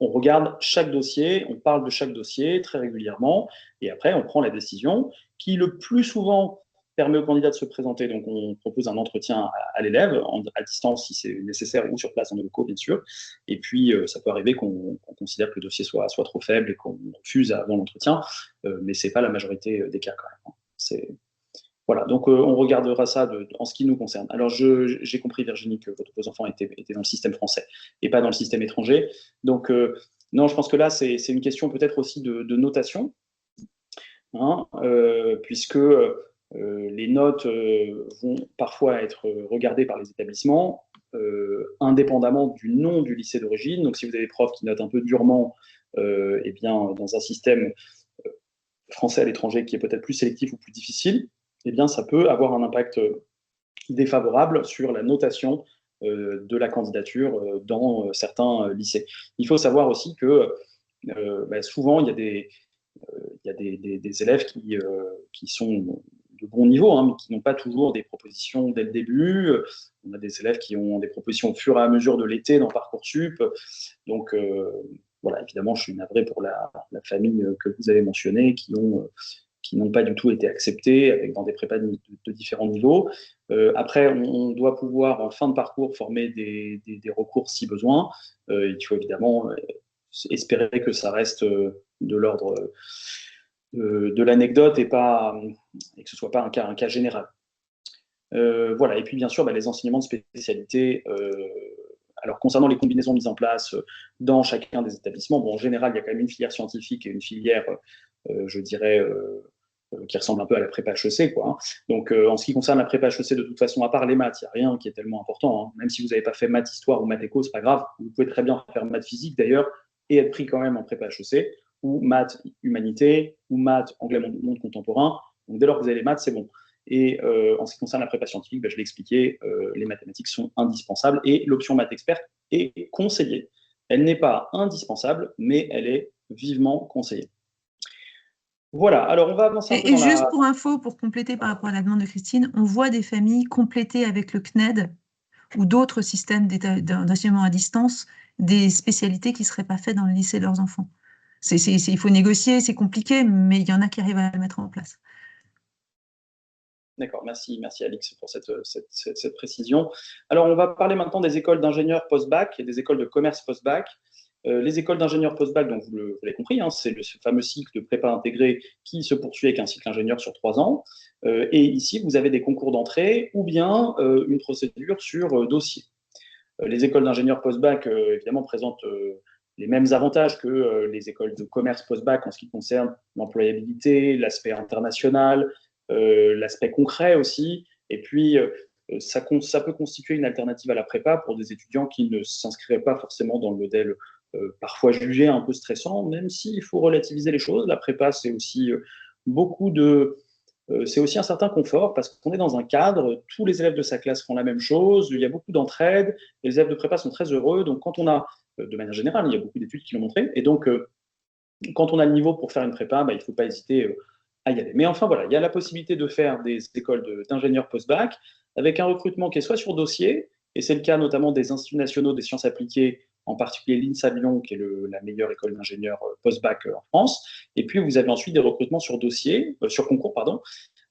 regarde chaque dossier, on parle de chaque dossier très régulièrement, et après, on prend la décision qui, le plus souvent, permet au candidat de se présenter. Donc, on propose un entretien à l'élève, à distance si c'est nécessaire, ou sur place en locaux, bien sûr. Et puis, ça peut arriver qu'on considère que le dossier soit trop faible et qu'on refuse avant l'entretien, mais ce n'est pas la majorité des cas quand même. Voilà, donc on regardera ça en ce qui nous concerne. Alors, j'ai compris, Virginie, que vos enfants étaient dans le système français et pas dans le système étranger. Donc, non, je pense que là, c'est une question peut-être aussi de notation, hein, puisque les notes vont parfois être regardées par les établissements indépendamment du nom du lycée d'origine. Donc, si vous avez des profs qui notent un peu durement, eh bien, dans un système français à l'étranger qui est peut-être plus sélectif ou plus difficile, eh bien, ça peut avoir un impact défavorable sur la notation de la candidature dans certains lycées. Il faut savoir aussi que souvent, il y a des élèves qui sont de bon niveau, hein, mais qui n'ont pas toujours des propositions dès le début. On a des élèves qui ont des propositions au fur et à mesure de l'été dans Parcoursup. Donc, voilà, évidemment, je suis navré pour la famille que vous avez mentionnée, qui n'ont pas du tout été acceptés dans des prépas de différents niveaux. Après, on doit pouvoir, en fin de parcours, former des recours si besoin. Il faut évidemment espérer que ça reste de l'ordre de l'anecdote et que ce ne soit pas un cas général. Voilà, et puis bien sûr, les enseignements de spécialité. Alors, concernant les combinaisons mises en place dans chacun des établissements, bon, en général, il y a quand même une filière scientifique et une filière, je dirais, qui ressemble un peu à la prépa HEC, quoi, hein. Donc, en ce qui concerne la prépa HEC, de toute façon, à part les maths, il n'y a rien qui est tellement important, hein. Même si vous n'avez pas fait maths histoire ou maths éco, c'est pas grave. Vous pouvez très bien faire maths physique d'ailleurs et être pris quand même en prépa HEC, ou maths humanité, ou maths anglais monde contemporain. Donc, dès lors que vous avez les maths, c'est bon. Et en ce qui concerne la prépa scientifique, je l'ai expliqué, les mathématiques sont indispensables et l'option maths expert est conseillée. Elle n'est pas indispensable, mais elle est vivement conseillée. Voilà, alors on va avancer un peu Et dans juste la... pour info, pour compléter par rapport à la demande de Christine, on voit des familles compléter avec le CNED ou d'autres systèmes d'enseignement à distance des spécialités qui ne seraient pas faites dans le lycée de leurs enfants. Il faut négocier, c'est compliqué, mais il y en a qui arrivent à le mettre en place. D'accord, merci Alix pour cette précision. Alors on va parler maintenant des écoles d'ingénieurs post-bac et des écoles de commerce post-bac. Les écoles d'ingénieurs post-bac, donc vous l'avez compris, hein, c'est ce fameux cycle de prépa intégré qui se poursuit avec un cycle ingénieur sur 3 ans. Et ici, vous avez des concours d'entrée ou bien une procédure sur dossier. Les écoles d'ingénieurs post-bac, évidemment, présentent les mêmes avantages que les écoles de commerce post-bac en ce qui concerne l'employabilité, l'aspect international, l'aspect concret aussi. Et puis, ça peut constituer une alternative à la prépa pour des étudiants qui ne s'inscriraient pas forcément dans le modèle parfois jugé un peu stressant, même s'il faut relativiser les choses. La prépa, c'est aussi beaucoup de c'est aussi un certain confort parce qu'on est dans un cadre, tous les élèves de sa classe font la même chose, il y a beaucoup d'entraide, les élèves de prépa sont très heureux. Donc, quand on a, de manière générale, il y a beaucoup d'études qui l'ont montré, et donc, quand on a le niveau pour faire une prépa, il ne faut pas hésiter à y aller. Mais enfin, voilà, il y a la possibilité de faire des écoles d'ingénieurs post-bac avec un recrutement qui est soit sur dossier, et c'est le cas notamment des instituts nationaux des sciences appliquées, en particulier l'INSA Lyon, qui est la meilleure école d'ingénieurs post-bac en France. Et puis, vous avez ensuite des recrutements sur dossier, sur concours, pardon,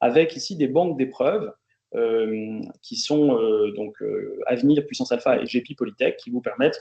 avec ici des banques d'épreuves qui sont Avenir, Puissance Alpha et GEPI Polytech, qui vous permettent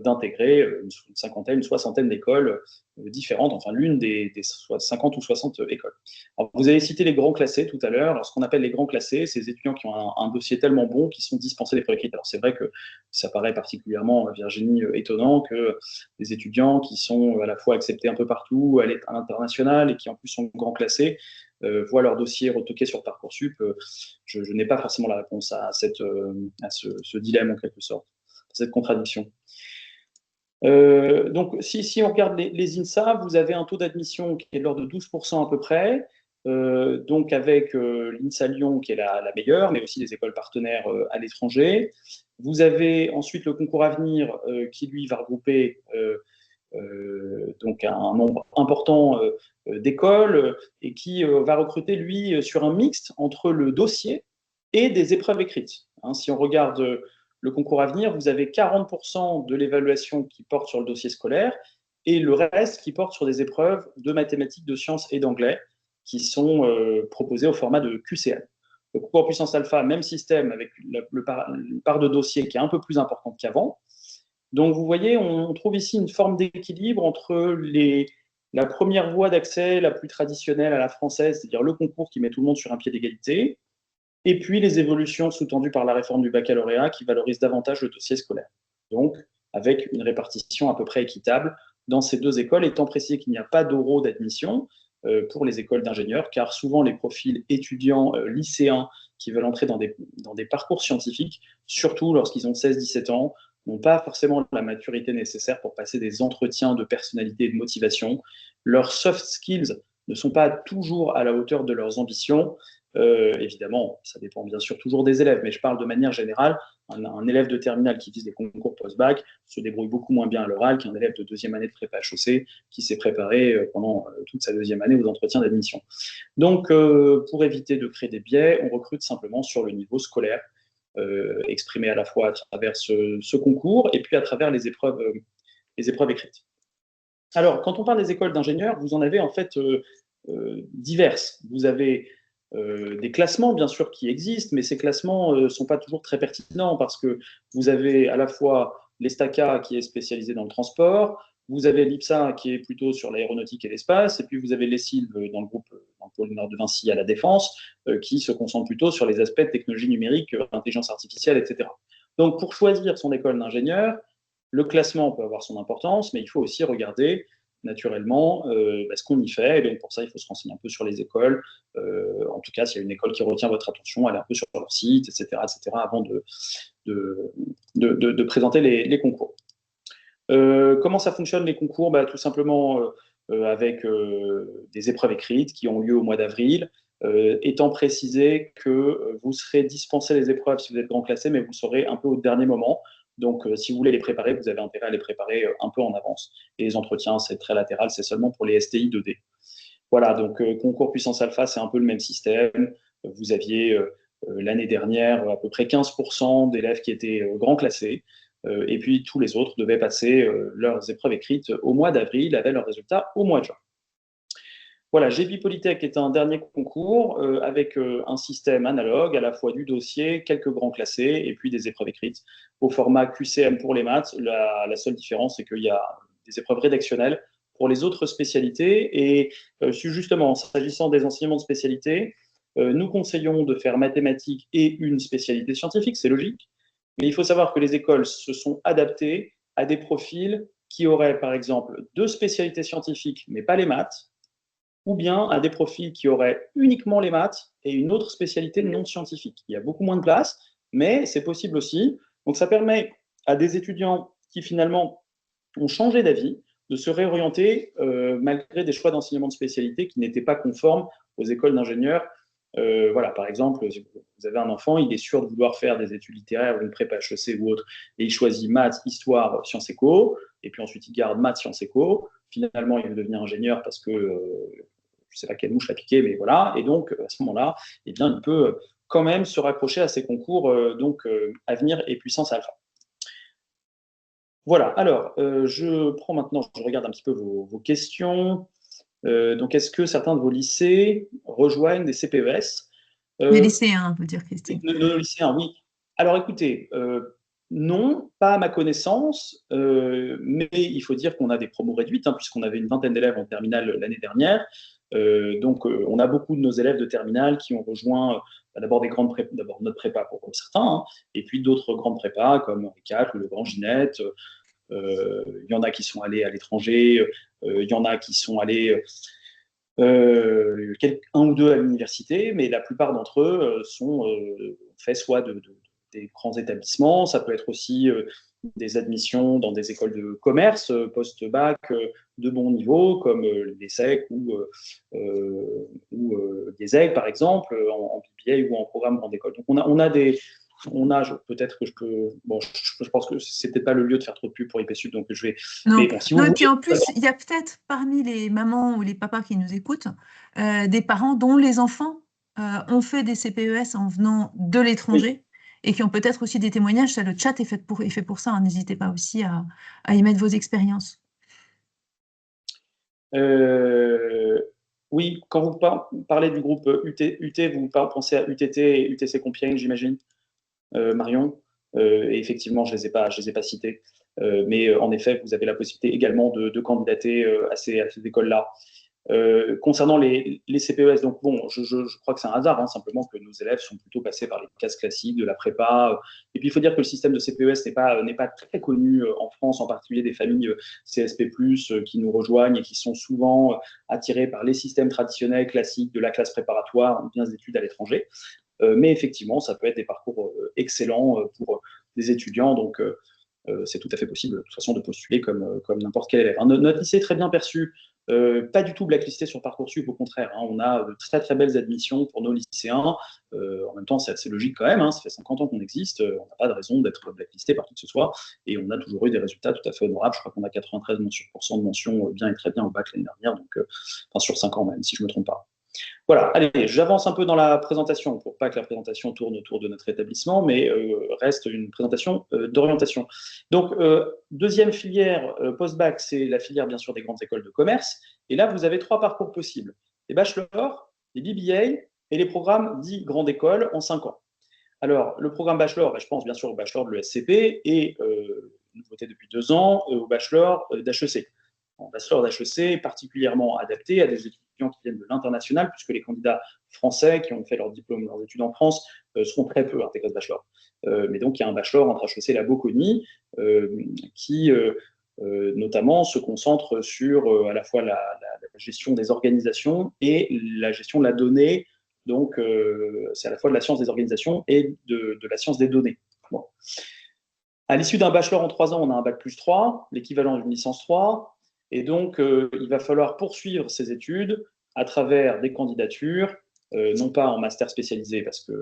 d'intégrer une cinquantaine, une soixantaine d'écoles différentes, enfin l'une des 50 ou 60 écoles. Alors, vous avez cité les grands classés tout à l'heure. Alors, ce qu'on appelle les grands classés, c'est les étudiants qui ont un dossier tellement bon qu'ils sont dispensés des prérequis. Alors, c'est vrai que ça paraît particulièrement, Virginie, étonnant que des étudiants qui sont à la fois acceptés un peu partout à l'international et qui en plus sont grands classés voient leur dossier retoqué sur Parcoursup. Je n'ai pas forcément la réponse à ce dilemme en quelque sorte, à cette contradiction. Donc, si on regarde les INSA, vous avez un taux d'admission qui est de l'ordre de 12% à peu près, donc avec l'INSA Lyon qui est la meilleure, mais aussi des écoles partenaires à l'étranger. Vous avez ensuite le concours Avenir qui, lui, va regrouper donc un nombre important d'écoles et qui va recruter, lui, sur un mixte entre le dossier et des épreuves écrites. Hein, si on regarde le concours Avenir, vous avez 40% de l'évaluation qui porte sur le dossier scolaire et le reste qui porte sur des épreuves de mathématiques, de sciences et d'anglais qui sont proposées au format de QCM. Le concours Puissance Alpha, même système avec une part de dossier qui est un peu plus importante qu'avant. Donc, vous voyez, on trouve ici une forme d'équilibre entre la première voie d'accès la plus traditionnelle à la française, c'est-à-dire le concours qui met tout le monde sur un pied d'égalité, et puis les évolutions sous-tendues par la réforme du baccalauréat qui valorise davantage le dossier scolaire. Donc, avec une répartition à peu près équitable dans ces deux écoles, étant précisé qu'il n'y a pas d'oraux d'admission pour les écoles d'ingénieurs, car souvent les profils étudiants, lycéens qui veulent entrer dans des parcours scientifiques, surtout lorsqu'ils ont 16-17 ans, n'ont pas forcément la maturité nécessaire pour passer des entretiens de personnalité et de motivation. Leurs soft skills ne sont pas toujours à la hauteur de leurs ambitions. Évidemment, ça dépend bien sûr toujours des élèves, mais je parle de manière générale. Un élève de terminale qui vise des concours post-bac se débrouille beaucoup moins bien à l'oral qu'un élève de deuxième année de prépa HEC qui s'est préparé pendant toute sa deuxième année aux entretiens d'admission. Donc, pour éviter de créer des biais, on recrute simplement sur le niveau scolaire, exprimé à la fois à travers ce concours et puis à travers les épreuves écrites. Alors, quand on parle des écoles d'ingénieurs, vous en avez en fait diverses. Vous avez des classements, bien sûr, qui existent, mais ces classements ne sont pas toujours très pertinents parce que vous avez à la fois l'ESTACA qui est spécialisé dans le transport, vous avez l'IPSA qui est plutôt sur l'aéronautique et l'espace, et puis vous avez l'ESILV dans le pôle Nord de Vinci à la Défense, qui se concentre plutôt sur les aspects de technologie numérique, intelligence artificielle, etc. Donc, pour choisir son école d'ingénieur, le classement peut avoir son importance, mais il faut aussi regarder naturellement ce qu'on y fait. Et donc, pour ça, il faut se renseigner un peu sur les écoles. En tout cas, s'il y a une école qui retient votre attention, allez un peu sur leur site, etc., avant de présenter les concours. Comment ça fonctionne les concours? Tout simplement avec des épreuves écrites qui ont lieu au mois d'avril, étant précisé que vous serez dispensé les épreuves si vous êtes grand classé, mais vous serez un peu au dernier moment. Donc, si vous voulez les préparer, vous avez intérêt à les préparer un peu en avance. Et les entretiens, c'est très latéral, c'est seulement pour les STI 2D. Voilà, donc concours Puissance Alpha, c'est un peu le même système. Vous aviez l'année dernière à peu près 15% d'élèves qui étaient grands classés. Et puis tous les autres devaient passer leurs épreuves écrites au mois d'avril, avaient leurs résultats au mois de juin. Voilà, GEPI Polytech est un dernier concours avec un système analogue, à la fois du dossier, quelques grands classés et puis des épreuves écrites au format QCM pour les maths. La seule différence, c'est qu'il y a des épreuves rédactionnelles pour les autres spécialités. Et justement, s'agissant des enseignements de spécialité, nous conseillons de faire mathématiques et une spécialité scientifique, c'est logique. Mais il faut savoir que les écoles se sont adaptées à des profils qui auraient, par exemple, deux spécialités scientifiques, mais pas les maths, ou bien à des profils qui auraient uniquement les maths et une autre spécialité non scientifique. Il y a beaucoup moins de place, mais c'est possible aussi. Donc ça permet à des étudiants qui finalement ont changé d'avis de se réorienter malgré des choix d'enseignement de spécialité qui n'étaient pas conformes aux écoles d'ingénieurs. Voilà, par exemple, si vous avez un enfant, il est sûr de vouloir faire des études littéraires ou une prépa HEC ou autre, et il choisit maths, histoire, sciences éco, et puis ensuite il garde maths, sciences éco. Finalement, il veut devenir ingénieur parce que je ne sais pas quelle mouche l'a piqué, mais voilà. Et donc, à ce moment-là, eh bien, il peut quand même se raccrocher à ces concours Avenir et Puissance Alpha. Voilà, alors, je prends maintenant, je regarde un petit peu vos questions. Donc, est-ce que certains de vos lycées rejoignent des CPES? Les lycéens, veut dire Christine. Nos lycéens, oui. Alors, écoutez, non, pas à ma connaissance, mais il faut dire qu'on a des promos réduites, hein, puisqu'on avait une vingtaine d'élèves en terminale l'année dernière. Donc, on a beaucoup de nos élèves de terminale qui ont rejoint d'abord des grandes prépas, d'abord notre prépa pour certains, hein, et puis d'autres grandes prépas comme Henri IV ou le Grand Ginette. Il y en a qui sont allés à l'étranger, il y en a qui sont allés un ou deux à l'université, mais la plupart d'entre eux sont faits soit des grands établissements, ça peut être aussi des admissions dans des écoles de commerce post-bac de bon niveau, comme l'ESSEC ou l'IESEG, par exemple, en BBA ou en programme grande école. Donc on a des, peut-être que je peux. Bon, je pense que c'est peut-être pas le lieu de faire trop de pub pour IPSUD, donc je vais. Non, Mais bon, si vous non, et voulez. puis en plus, il y a peut-être parmi les mamans ou les papas qui nous écoutent, des parents dont les enfants ont fait des CPES en venant de Oui. l'étranger et qui ont peut-être aussi des témoignages. Ça, le chat est fait pour ça, hein. N'hésitez pas aussi à y mettre vos expériences. Oui, quand vous parlez du groupe UT, vous pensez à UTT et UTC Compiègne, j'imagine, Marion. Et effectivement, je les ai pas cités. Mais en effet, vous avez la possibilité également de candidater à ces écoles-là. Concernant les CPES, donc bon, je crois que c'est un hasard, hein, simplement que nos élèves sont plutôt passés par les classes classiques de la prépa. Et puis il faut dire que le système de CPES n'est pas très connu en France, en particulier des familles CSP+, qui nous rejoignent et qui sont souvent attirées par les systèmes traditionnels classiques de la classe préparatoire ou bien des études à l'étranger. Mais effectivement, ça peut être des parcours excellents pour des étudiants, donc c'est tout à fait possible de toute façon de postuler comme n'importe quel élève. Notre lycée est très bien perçu, pas du tout blacklisté sur Parcoursup, au contraire, hein, on a de très très belles admissions pour nos lycéens. En même temps, c'est assez logique quand même, hein, ça fait 50 ans qu'on existe, on n'a pas de raison d'être blacklisté par qui que ce soit, et on a toujours eu des résultats tout à fait honorables. Je crois qu'on a 93% de mentions bien et très bien au bac l'année dernière, donc enfin sur 5 ans même, si je ne me trompe pas. Voilà, allez, j'avance un peu dans la présentation pour pas que la présentation tourne autour de notre établissement, mais reste une présentation d'orientation. Donc, deuxième filière post-bac, c'est la filière bien sûr des grandes écoles de commerce. Et là, vous avez trois parcours possibles: les bachelors, les BBA et les programmes dits grande école en 5 ans. Alors, le programme bachelor, je pense bien sûr au bachelor de l'ESCP et, nouveauté depuis 2 ans, au bachelor d'HEC. En bachelor d'HEC est particulièrement adapté à des étudiants qui viennent de l'international, puisque les candidats français qui ont fait leur diplôme, leurs études en France, seront très peu intégrés ce bachelor. Mais donc, il y a un bachelor entre HEC et la Bocconi qui, notamment, se concentre sur à la fois la gestion des organisations et la gestion de la donnée. Donc, c'est à la fois de la science des organisations et de la science des données. Bon. À l'issue d'un bachelor en 3 ans, on a un bac plus 3, l'équivalent d'une licence 3. Et donc, il va falloir poursuivre ces études à travers des candidatures, non pas en master spécialisé parce que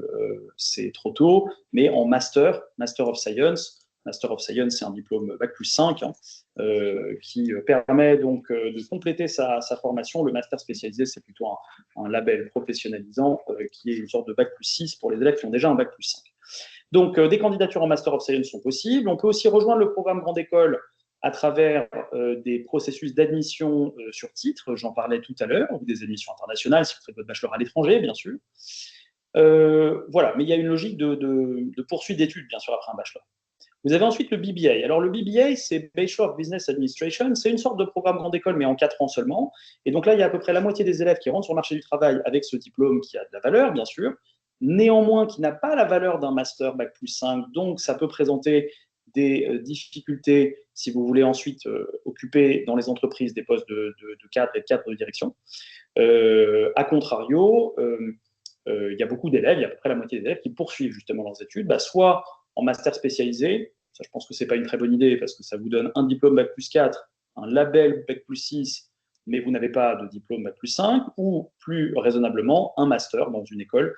c'est trop tôt, mais en master of science. Master of Science, c'est un diplôme bac plus 5 hein, qui permet donc de compléter sa formation. Le master spécialisé, c'est plutôt un label professionnalisant qui est une sorte de bac plus 6 pour les élèves qui ont déjà un bac plus 5. Donc, des candidatures en Master of Science sont possibles. On peut aussi rejoindre le programme Grande École à travers des processus d'admission sur titre, j'en parlais tout à l'heure, ou des admissions internationales, si vous faites votre bachelor à l'étranger, bien sûr. Voilà, mais il y a une logique de poursuite d'études, bien sûr, après un bachelor. Vous avez ensuite le BBA. Alors, le BBA, c'est Bachelor of Business Administration. C'est une sorte de programme grande école, mais en 4 ans seulement. Et donc là, il y a à peu près la moitié des élèves qui rentrent sur le marché du travail avec ce diplôme qui a de la valeur, bien sûr, néanmoins qui n'a pas la valeur d'un master Bac+5. Donc, ça peut présenter des difficultés si vous voulez ensuite occuper dans les entreprises des postes de cadre et de cadre de direction. A contrario, il y a beaucoup d'élèves, il y a à peu près la moitié des élèves qui poursuivent justement leurs études, soit en master spécialisé, ça je pense que ce n'est pas une très bonne idée parce que ça vous donne un diplôme Bac+4, un label Bac+6, mais vous n'avez pas de diplôme Bac+5, ou plus raisonnablement un master dans une école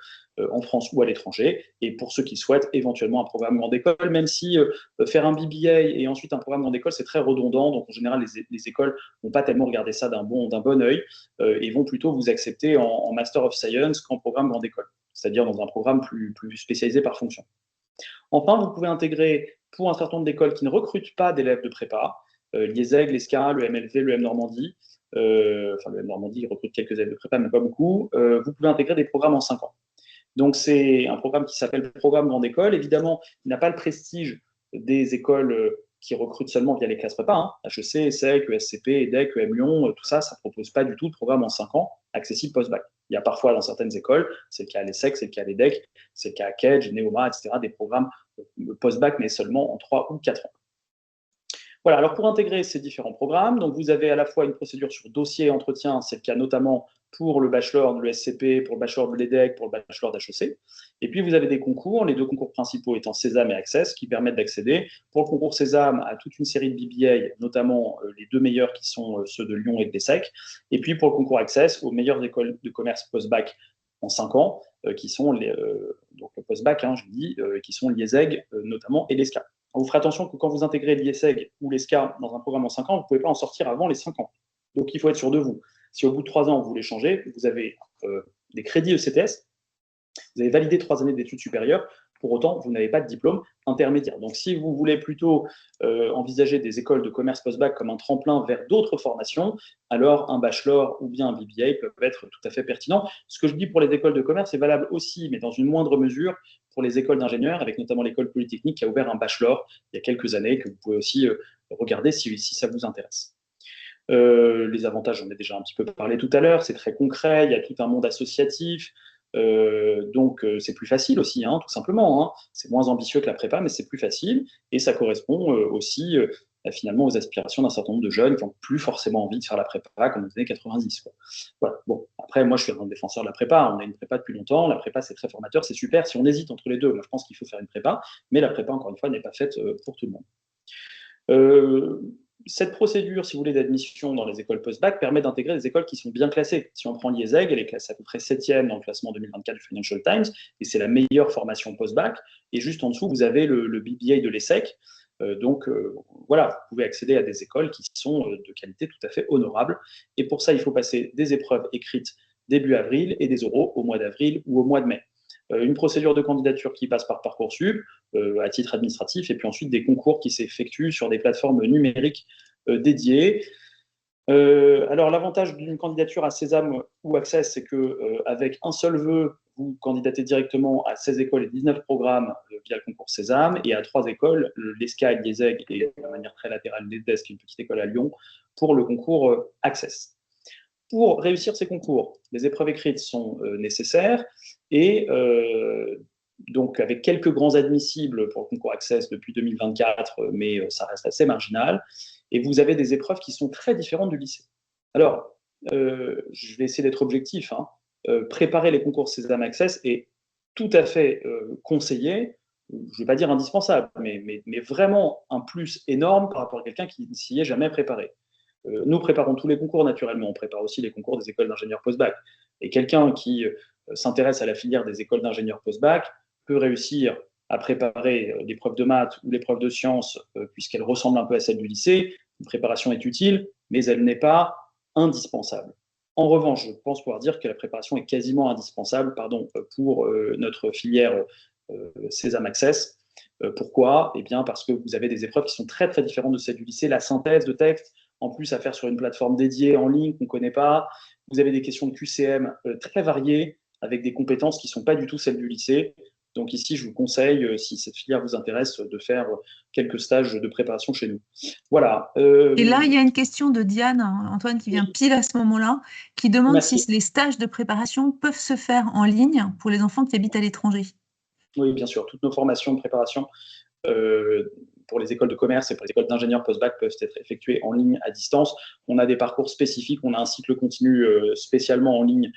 en France ou à l'étranger, et pour ceux qui souhaitent éventuellement un programme grande école, même si faire un BBA et ensuite un programme grande école, c'est très redondant, donc en général les écoles ne vont pas tellement regarder ça d'un bon œil, et vont plutôt vous accepter en Master of Science qu'en programme grande école, c'est-à-dire dans un programme plus spécialisé par fonction. Enfin, vous pouvez intégrer pour un certain nombre d'écoles qui ne recrutent pas d'élèves de prépa, l'IESEG, l'ESCA, le MLV, le M Normandie, enfin le M Normandie recrute quelques élèves de prépa, mais pas beaucoup, vous pouvez intégrer des programmes en 5 ans. Donc c'est un programme qui s'appelle Programme Grande École. Évidemment, il n'a pas le prestige des écoles qui recrutent seulement via les classes prépa, hein. HEC, ESSEC, ESCP, EDEC, EM Lyon, tout ça, ça ne propose pas du tout de programme en 5 ans accessible post-bac. Il y a parfois dans certaines écoles, c'est le cas à l'ESSEC, c'est le cas à l'EDEC, c'est le cas à Kedge, Neoma, etc., des programmes post-bac, mais seulement en 3 ou 4 ans. Voilà, alors pour intégrer ces différents programmes, donc vous avez à la fois une procédure sur dossier et entretien, c'est le cas notamment pour le bachelor de l'ESCP, pour le bachelor de l'EDEC, pour le bachelor d'HEC. Et puis vous avez des concours, les 2 concours principaux étant Sésame et Access, qui permettent d'accéder pour le concours Sésame à toute une série de BBA, notamment les 2 meilleurs qui sont ceux de Lyon et de l'ESSEC, et puis pour le concours Access aux meilleures écoles de commerce post-bac en 5 ans, qui sont donc le post-bac, hein, je dis, qui sont l'IESEG notamment et l'ESCA. Vous ferez attention que quand vous intégrez l'IESEG ou l'ESCA dans un programme en 5 ans, vous ne pouvez pas en sortir avant les 5 ans. Donc il faut être sûr de vous. Si au bout de 3 ans, vous voulez changer, vous avez des crédits ECTS, vous avez validé 3 années d'études supérieures, pour autant, vous n'avez pas de diplôme intermédiaire. Donc si vous voulez plutôt envisager des écoles de commerce post-bac comme un tremplin vers d'autres formations, alors un bachelor ou bien un BBA peuvent être tout à fait pertinents. Ce que je dis pour les écoles de commerce est valable aussi, mais dans une moindre mesure, pour les écoles d'ingénieurs, avec notamment l'école polytechnique qui a ouvert un bachelor il y a quelques années, que vous pouvez aussi regarder si ça vous intéresse. Les avantages, j'en ai déjà un petit peu parlé tout à l'heure, c'est très concret, il y a tout un monde associatif, donc c'est plus facile aussi, hein, tout simplement. Hein. C'est moins ambitieux que la prépa, mais c'est plus facile, et ça correspond aussi finalement aux aspirations d'un certain nombre de jeunes qui n'ont plus forcément envie de faire la prépa comme dans les années 90. Quoi. Voilà. Bon, après, moi je suis un défenseur de la prépa, on a une prépa depuis longtemps, la prépa c'est très formateur, c'est super, si on hésite entre les deux, moi je pense qu'il faut faire une prépa, mais la prépa, encore une fois, n'est pas faite pour tout le monde. Cette procédure, si vous voulez, d'admission dans les écoles post-bac permet d'intégrer des écoles qui sont bien classées. Si on prend l'IESEG, elle est classée à peu près 7e dans le classement 2024 du Financial Times, et c'est la meilleure formation post-bac. Et juste en dessous, vous avez le BBA de l'ESSEC. Voilà, vous pouvez accéder à des écoles qui sont de qualité tout à fait honorable. Et pour ça, il faut passer des épreuves écrites début avril et des oraux au mois d'avril ou au mois de mai. Une procédure de candidature qui passe par Parcoursup à titre administratif, et puis ensuite des concours qui s'effectuent sur des plateformes numériques dédiées. Alors l'avantage d'une candidature à Sésame ou Access, c'est qu'avec un seul vœu, vous candidatez directement à 16 écoles et 19 programmes via le concours Sésame, et à 3 écoles, l'ESCA et l'IESEG, et de manière très latérale l'EDES, qui est une petite école à Lyon, pour le concours Access. Pour réussir ces concours, les épreuves écrites sont nécessaires, et donc avec quelques grands admissibles pour le concours Access depuis 2024, mais ça reste assez marginal, et vous avez des épreuves qui sont très différentes du lycée. Alors, je vais essayer d'être objectif, hein. Préparer les concours Sésame Access est tout à fait conseillé, je ne vais pas dire indispensable, mais vraiment un plus énorme par rapport à quelqu'un qui ne s'y est jamais préparé. Nous préparons tous les concours naturellement, on prépare aussi les concours des écoles d'ingénieurs post-bac. Et quelqu'un qui s'intéresse à la filière des écoles d'ingénieurs post-bac peut réussir à préparer l'épreuve de maths ou l'épreuve de sciences, puisqu'elle ressemble un peu à celle du lycée. Une préparation est utile, mais elle n'est pas indispensable. En revanche, je pense pouvoir dire que la préparation est quasiment indispensable pour notre filière Sésame Access. Pourquoi? Eh bien, parce que vous avez des épreuves qui sont très très différentes de celles du lycée. La synthèse de texte, en plus à faire sur une plateforme dédiée en ligne qu'on ne connaît pas. Vous avez des questions de QCM très variées, avec des compétences qui ne sont pas du tout celles du lycée. Donc ici, je vous conseille, si cette filière vous intéresse, de faire quelques stages de préparation chez nous. Voilà. Et là, il y a une question de Diane, Antoine, qui vient Oui, pile à ce moment-là, qui demande si merci. les stages de préparation peuvent se faire en ligne pour les enfants qui habitent à l'étranger. Oui, bien sûr. Toutes nos formations de préparation pour les écoles de commerce et pour les écoles d'ingénieurs post-bac peuvent être effectuées en ligne à distance. On a des parcours spécifiques, on a un cycle continu spécialement en ligne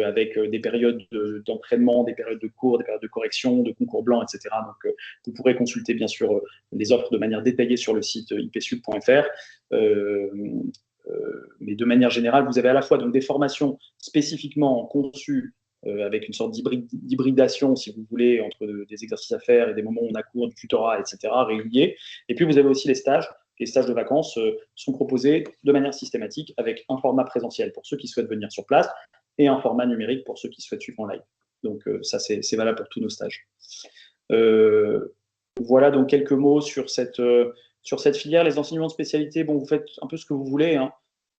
avec des périodes d'entraînement, des périodes de cours, des périodes de correction, de concours blancs, etc. Donc, vous pourrez consulter bien sûr les offres de manière détaillée sur le site ipsub.fr. Mais de manière générale, vous avez à la fois donc, des formations spécifiquement conçues avec une sorte d'hybridation, si vous voulez, entre des exercices à faire et des moments où on a cours, du tutorat, etc., réguliers. Et puis, vous avez aussi les stages. Les stages de vacances sont proposés de manière systématique avec un format présentiel pour ceux qui souhaitent venir sur place et un format numérique pour ceux qui souhaitent suivre en live. Donc, ça, c'est valable pour tous nos stages. Voilà donc quelques mots sur cette filière. Les enseignements de spécialité, bon, vous faites un peu ce que vous voulez, hein.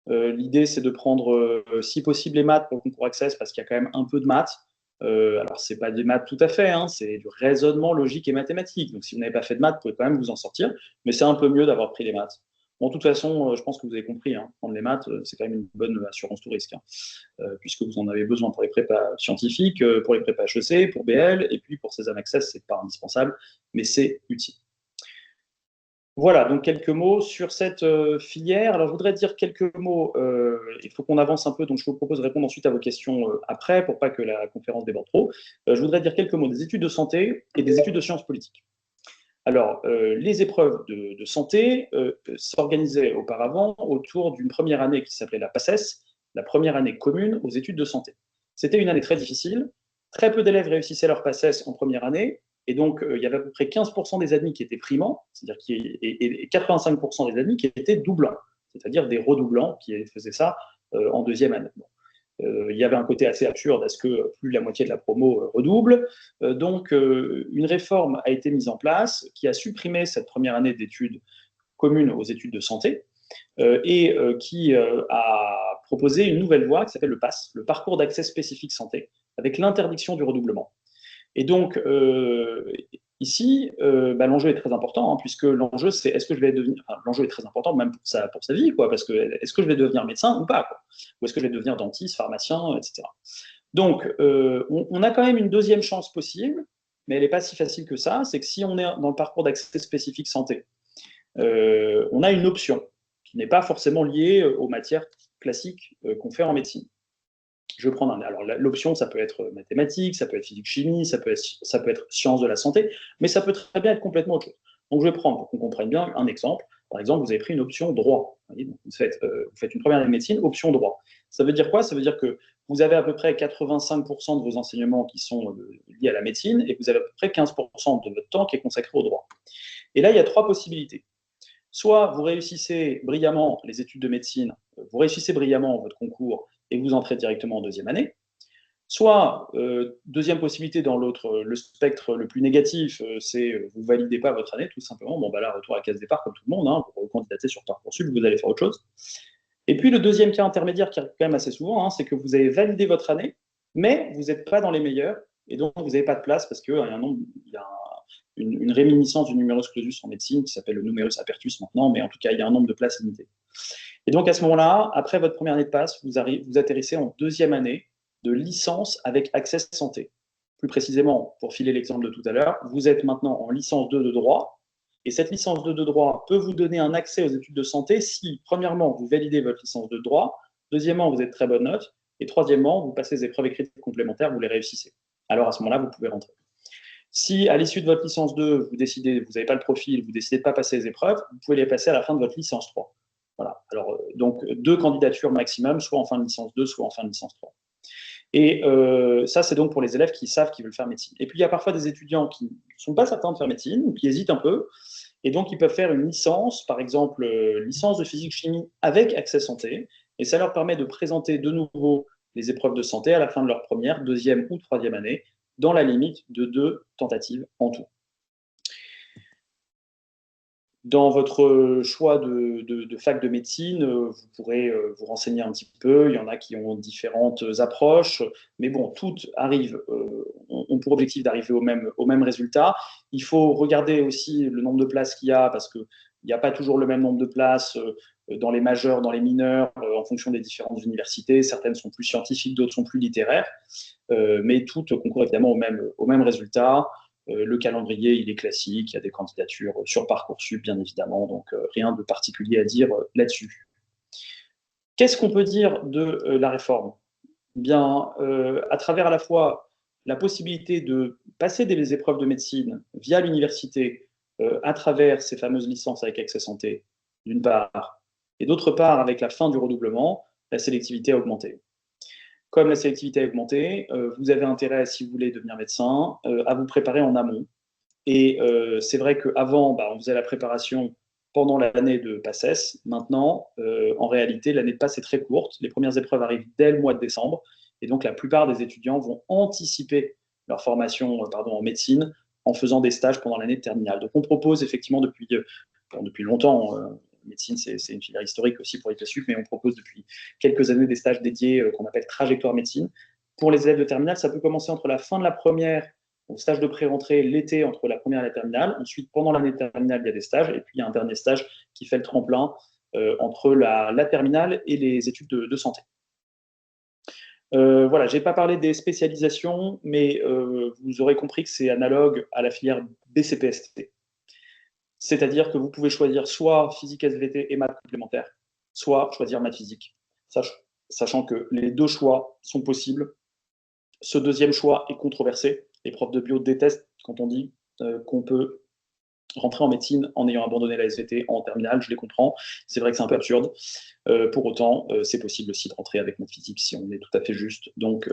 L'idée, c'est de prendre, si possible, les maths pour le concours Access, parce qu'il y a quand même un peu de maths. Alors, ce n'est pas des maths tout à fait, hein, c'est du raisonnement logique et mathématique. Donc, si vous n'avez pas fait de maths, vous pouvez quand même vous en sortir, mais c'est un peu mieux d'avoir pris les maths. Bon, de toute façon, je pense que vous avez compris, hein, prendre les maths, c'est quand même une bonne assurance tout risque, hein, puisque vous en avez besoin pour les prépas scientifiques, pour les prépas HEC, pour BL, et puis pour César Access, c'est pas indispensable, mais c'est utile. Voilà, donc quelques mots sur cette filière. Alors, je voudrais dire quelques mots, il faut qu'on avance un peu, donc je vous propose de répondre ensuite à vos questions après, pour pas que la conférence déborde trop. Je voudrais dire quelques mots des études de santé et des études de sciences politiques. Alors, les épreuves de santé s'organisaient auparavant autour d'une première année qui s'appelait la PACES, la première année commune aux études de santé. C'était une année très difficile, très peu d'élèves réussissaient leur PACES en première année, et donc il y avait à peu près 15% des admis qui étaient primants, c'est-à-dire et 85% des admis qui étaient doublants, c'est-à-dire des redoublants qui faisaient ça en deuxième année. Bon. Il y avait un côté assez absurde à ce que plus de la moitié de la promo redouble. Donc, une réforme a été mise en place qui a supprimé cette première année d'études communes aux études de santé et qui a proposé une nouvelle voie qui s'appelle le PASS, le parcours d'accès spécifique santé, avec l'interdiction du redoublement. Et donc, ici, l'enjeu est très important, hein, puisque l'enjeu, c'est est-ce que je vais devenir. Enfin, l'enjeu est très important, même pour sa vie, quoi, parce que est-ce que je vais devenir médecin ou pas, quoi, ou est-ce que je vais devenir dentiste, pharmacien, etc. Donc, on a quand même une deuxième chance possible, mais elle n'est pas si facile que ça. C'est que si on est dans le parcours d'accès spécifique santé, on a une option qui n'est pas forcément liée aux matières classiques qu'on fait en médecine. Je vais prendre un. Alors, l'option, ça peut être mathématiques, ça peut être physique-chimie, ça peut être sciences de la santé, mais ça peut très bien être complètement autre chose. Donc, je vais prendre, pour qu'on comprenne bien, un exemple. Par exemple, vous avez pris une option droit. Vous faites une première année de médecine, option droit. Ça veut dire quoi? Ça veut dire que vous avez à peu près 85% de vos enseignements qui sont liés à la médecine et vous avez à peu près 15% de votre temps qui est consacré au droit. Et là, il y a trois possibilités. Soit vous réussissez brillamment les études de médecine, vous réussissez brillamment votre concours et vous entrez directement en deuxième année. Soit, deuxième possibilité dans le spectre le plus négatif, c'est vous ne validez pas votre année, tout simplement. Bon, là, retour à la case départ comme tout le monde, hein, vous candidatez sur Parcoursup, vous allez faire autre chose. Et puis le deuxième cas intermédiaire qui arrive quand même assez souvent, hein, c'est que vous avez validé votre année, mais vous n'êtes pas dans les meilleurs, et donc vous n'avez pas de place parce qu'il y a une réminiscence du numerus clausus en médecine qui s'appelle le numerus apertus maintenant, mais en tout cas, il y a un nombre de places limité. Et donc, à ce moment-là, après votre première année de passe, vous atterrissez en deuxième année de licence avec Access Santé. Plus précisément, pour filer l'exemple de tout à l'heure, vous êtes maintenant en licence 2 de droit, et cette licence 2 de droit peut vous donner un accès aux études de santé si, premièrement, vous validez votre licence de droit, deuxièmement, vous êtes très bonne note, et troisièmement, vous passez les épreuves écrites complémentaires, vous les réussissez. Alors, à ce moment-là, vous pouvez rentrer. Si, à l'issue de votre licence 2, vous n'avez pas le profil, vous décidez de ne pas passer les épreuves, vous pouvez les passer à la fin de votre licence 3. Voilà. Alors, donc, 2 candidatures maximum, soit en fin de licence 2, soit en fin de licence 3. Et ça, c'est donc pour les élèves qui savent qu'ils veulent faire médecine. Et puis, il y a parfois des étudiants qui ne sont pas certains de faire médecine, ou qui hésitent un peu, et donc ils peuvent faire une licence, par exemple, licence de physique-chimie avec accès santé, et ça leur permet de présenter de nouveau les épreuves de santé à la fin de leur première, deuxième ou troisième année, dans la limite de 2 tentatives en tout. Dans votre choix de fac de médecine, vous pourrez vous renseigner un petit peu. Il y en a qui ont différentes approches, mais bon, toutes arrivent, ont pour objectif d'arriver au même résultat. Il faut regarder aussi le nombre de places qu'il y a, parce qu'il n'y a pas toujours le même nombre de places dans les majeurs, dans les mineurs, en fonction des différentes universités. Certaines sont plus scientifiques, d'autres sont plus littéraires, mais toutes concourent évidemment au même résultat. Le calendrier, il est classique, il y a des candidatures sur Parcoursup, bien évidemment, donc rien de particulier à dire là-dessus. Qu'est-ce qu'on peut dire de la réforme? Bien, à travers à la fois la possibilité de passer des épreuves de médecine via l'université, à travers ces fameuses licences avec accès santé, d'une part, et d'autre part, avec la fin du redoublement, la sélectivité a augmenté. Comme la sélectivité a augmenté, vous avez intérêt, si vous voulez devenir médecin, à vous préparer en amont. Et c'est vrai qu'avant, on faisait la préparation pendant l'année de PACES. Maintenant, en réalité, l'année de PACES est très courte. Les premières épreuves arrivent dès le mois de décembre. Et donc, la plupart des étudiants vont anticiper leur formation en médecine en faisant des stages pendant l'année de terminale. Donc, on propose effectivement depuis longtemps, médecine, c'est une filière historique aussi pour IPSUP, mais on propose depuis quelques années des stages dédiés qu'on appelle trajectoire médecine. Pour les élèves de terminale, ça peut commencer entre la fin de la première, donc stage de pré-rentrée l'été entre la première et la terminale. Ensuite, pendant l'année de terminale, il y a des stages. Et puis, il y a un dernier stage qui fait le tremplin entre la terminale et les études de santé. Voilà, je n'ai pas parlé des spécialisations, mais vous aurez compris que c'est analogue à la filière BCPST. C'est-à-dire que vous pouvez choisir soit physique SVT et maths complémentaires, soit choisir maths physique, sachant que les deux choix sont possibles. Ce deuxième choix est controversé. Les profs de bio détestent quand on dit qu'on peut rentrer en médecine en ayant abandonné la SVT en terminale, je les comprends. C'est vrai que c'est un peu absurde. Pour autant, c'est possible aussi de rentrer avec maths physique si on est tout à fait juste. Donc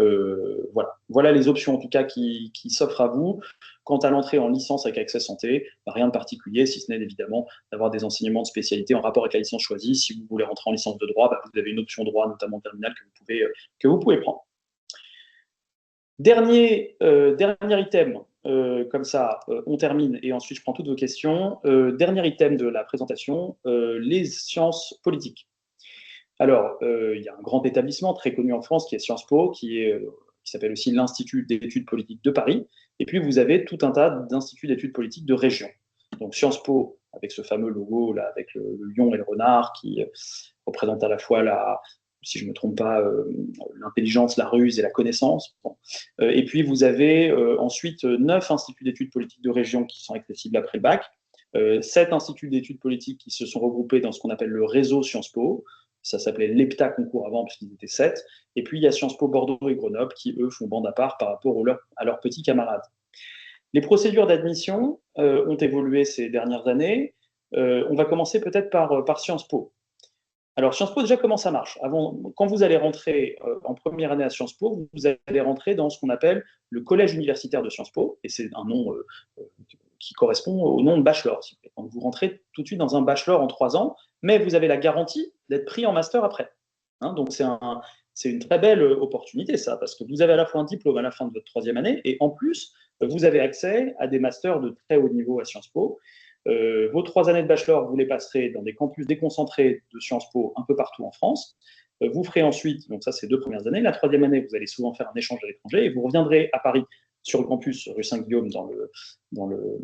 voilà. Voilà les options en tout cas qui s'offrent à vous. Quant à l'entrée en licence avec accès santé, rien de particulier, si ce n'est évidemment d'avoir des enseignements de spécialité en rapport avec la licence choisie. Si vous voulez rentrer en licence de droit, vous avez une option droit, notamment terminale, que vous pouvez prendre. Dernier item, comme ça, on termine et ensuite je prends toutes vos questions. Dernier item de la présentation, les sciences politiques. Alors, il y a un grand établissement très connu en France qui est Sciences Po, qui s'appelle aussi l'Institut d'études politiques de Paris. Et puis, vous avez tout un tas d'instituts d'études politiques de région. Donc, Sciences Po, avec ce fameux logo, là, avec le lion et le renard, qui représente à la fois si je ne me trompe pas, l'intelligence, la ruse et la connaissance. Bon. Et puis, vous avez ensuite 9 instituts d'études politiques de région qui sont accessibles après le bac, 7 instituts d'études politiques qui se sont regroupés dans ce qu'on appelle le réseau Sciences Po. Ça s'appelait l'EPTA concours avant, puisqu'ils étaient 7. Et puis, il y a Sciences Po Bordeaux et Grenoble qui, eux, font bande à part par rapport à leurs petits camarades. Les procédures d'admission ont évolué ces dernières années. On va commencer peut-être par Sciences Po. Alors, Sciences Po, déjà, comment ça marche? Quand vous allez rentrer en première année à Sciences Po, vous allez rentrer dans ce qu'on appelle le collège universitaire de Sciences Po, et c'est un nom qui correspond au nom de bachelor. Donc, vous rentrez tout de suite dans un bachelor en 3 ans, mais vous avez la garantie d'être pris en master après. Donc, c'est une très belle opportunité, ça, parce que vous avez à la fois un diplôme à la fin de votre 3e année, et en plus, vous avez accès à des masters de très haut niveau à Sciences Po. Vos 3 années de bachelor, vous les passerez dans des campus déconcentrés de Sciences Po un peu partout en France. Vous ferez ensuite, donc ça c'est 2 premières années, la 3e année, vous allez souvent faire un échange à l'étranger et vous reviendrez à Paris sur le campus rue Saint-Guillaume dans le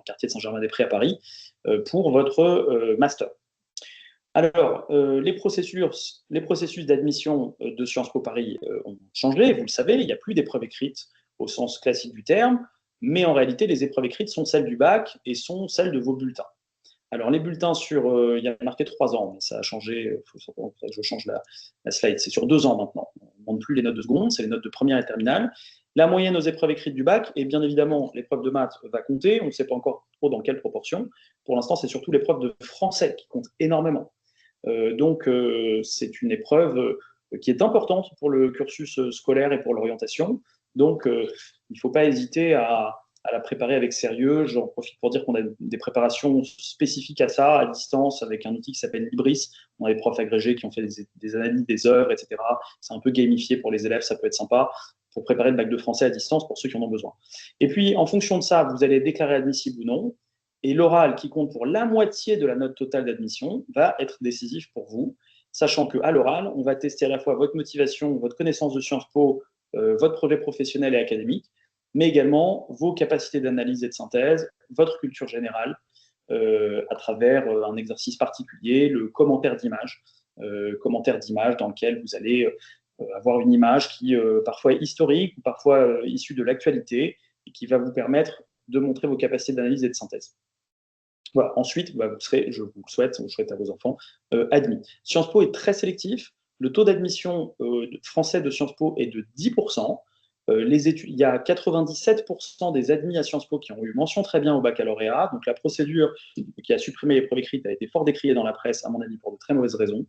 quartier de Saint-Germain-des-Prés à Paris pour votre master. Alors, les processus d'admission de Sciences Po Paris ont changé, vous le savez, il n'y a plus d'épreuves écrites au sens classique du terme, mais en réalité, les épreuves écrites sont celles du bac et sont celles de vos bulletins. Alors, les bulletins il y a marqué 3 ans, mais ça a changé, il faut que je change la slide, c'est sur 2 ans maintenant. On ne demande plus les notes de seconde, c'est les notes de première et terminale. La moyenne aux épreuves écrites du bac, et bien évidemment, l'épreuve de maths va compter, on ne sait pas encore trop dans quelle proportion. Pour l'instant, c'est surtout l'épreuve de français qui compte énormément. Donc, c'est une épreuve qui est importante pour le cursus scolaire et pour l'orientation. Donc, il ne faut pas hésiter à la préparer avec sérieux. J'en profite pour dire qu'on a des préparations spécifiques à ça, à distance, avec un outil qui s'appelle Libris. On a des profs agrégés qui ont fait des analyses des œuvres, etc. C'est un peu gamifié pour les élèves, ça peut être sympa pour préparer le bac de français à distance pour ceux qui en ont besoin. Et puis, en fonction de ça, vous allez déclarer admissible ou non. Et l'oral, qui compte pour la moitié de la note totale d'admission, va être décisif pour vous, sachant qu'à l'oral, on va tester à la fois votre motivation, votre connaissance de Sciences Po, votre projet professionnel et académique, mais également vos capacités d'analyse et de synthèse, votre culture générale, à travers un exercice particulier, le commentaire d'image dans lequel vous allez avoir une image qui parfois est historique ou parfois issue de l'actualité et qui va vous permettre de montrer vos capacités d'analyse et de synthèse. Voilà. Ensuite, bah, vous serez, je vous le souhaite, je souhaite à vos enfants, admis. Sciences Po est très sélectif. Le taux d'admission français de Sciences Po est de 10%. Il y a 97% des admis à Sciences Po qui ont eu mention très bien au baccalauréat. Donc la procédure qui a supprimé les preuves écrites a été fort décriée dans la presse, à mon avis, pour de très mauvaises raisons.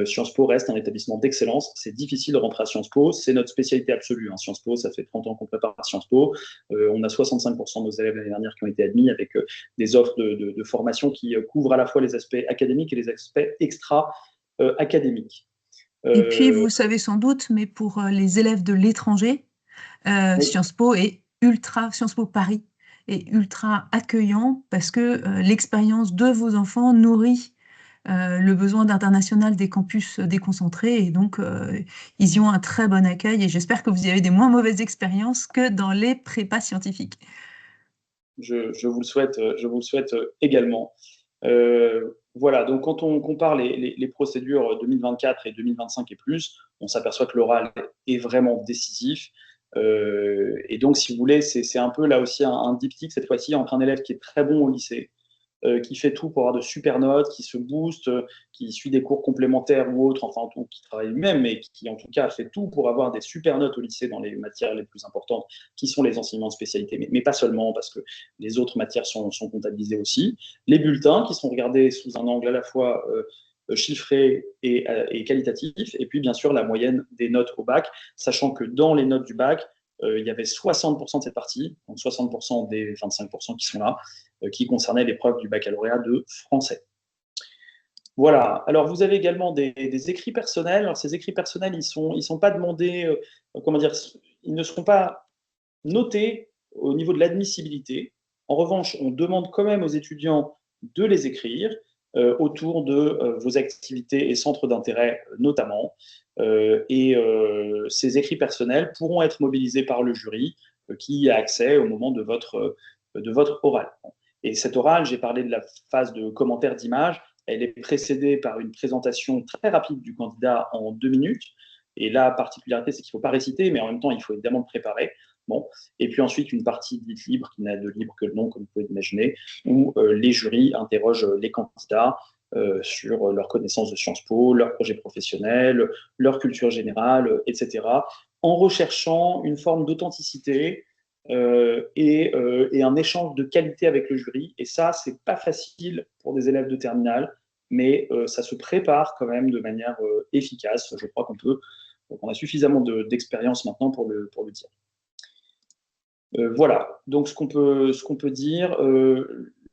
Sciences Po reste un établissement d'excellence. C'est difficile de rentrer à Sciences Po. C'est notre spécialité absolue, hein. Sciences Po, ça fait 30 ans qu'on prépare à Sciences Po. On a 65% de nos élèves l'année dernière qui ont été admis avec des offres de formation qui couvrent à la fois les aspects académiques et les aspects extra-académiques. Et puis, vous savez sans doute, mais pour les élèves de l'étranger, Oui. Sciences Po Paris est ultra accueillant parce que l'expérience de vos enfants nourrit le besoin d'international des campus déconcentrés et donc ils y ont un très bon accueil et j'espère que vous y avez des moins mauvaises expériences que dans les prépas scientifiques. Je vous le souhaite également. Voilà, donc quand on compare les procédures 2024 et 2025 et plus, on s'aperçoit que l'oral est vraiment décisif. Et donc, si vous voulez, c'est un peu là aussi un diptyque cette fois-ci entre un élève qui est très bon au lycée, qui fait tout pour avoir de super notes, qui se booste, qui suit des cours complémentaires ou autres, enfin, qui travaille lui-même, mais qui en tout cas fait tout pour avoir des super notes au lycée dans les matières les plus importantes, qui sont les enseignements de spécialité, mais pas seulement, parce que les autres matières sont comptabilisées aussi. Les bulletins, qui sont regardés sous un angle à la fois chiffré et qualitatif, et puis bien sûr la moyenne des notes au bac, sachant que dans les notes du bac, il y avait 60% de cette partie, donc 60% des 25% qui sont là, qui concernait l'épreuve du baccalauréat de français. Voilà. Alors, vous avez également des écrits personnels. Alors, ces écrits personnels, ils sont pas demandés, comment dire, ils ne seront pas notés au niveau de l'admissibilité. En revanche, on demande quand même aux étudiants de les écrire autour de vos activités et centres d'intérêt notamment. Ces écrits personnels pourront être mobilisés par le jury qui y a accès au moment de votre oral. Et cet oral, j'ai parlé de la phase de commentaire d'image, elle est précédée par une présentation très rapide du candidat en 2 minutes. Et la particularité, c'est qu'il ne faut pas réciter, mais en même temps, il faut évidemment le préparer. Bon. Et puis ensuite, une partie dite libre, qui n'a de libre que le nom, comme vous pouvez l'imaginer, où les jurys interrogent les candidats sur leur connaissance de Sciences Po, leur projet professionnel, leur culture générale, etc., en recherchant une forme d'authenticité et un échange de qualité avec le jury. Et ça, c'est pas facile pour des élèves de terminale, mais ça se prépare quand même de manière efficace. Je crois qu'on a suffisamment d'expérience maintenant pour le dire. Voilà, donc ce qu'on peut dire,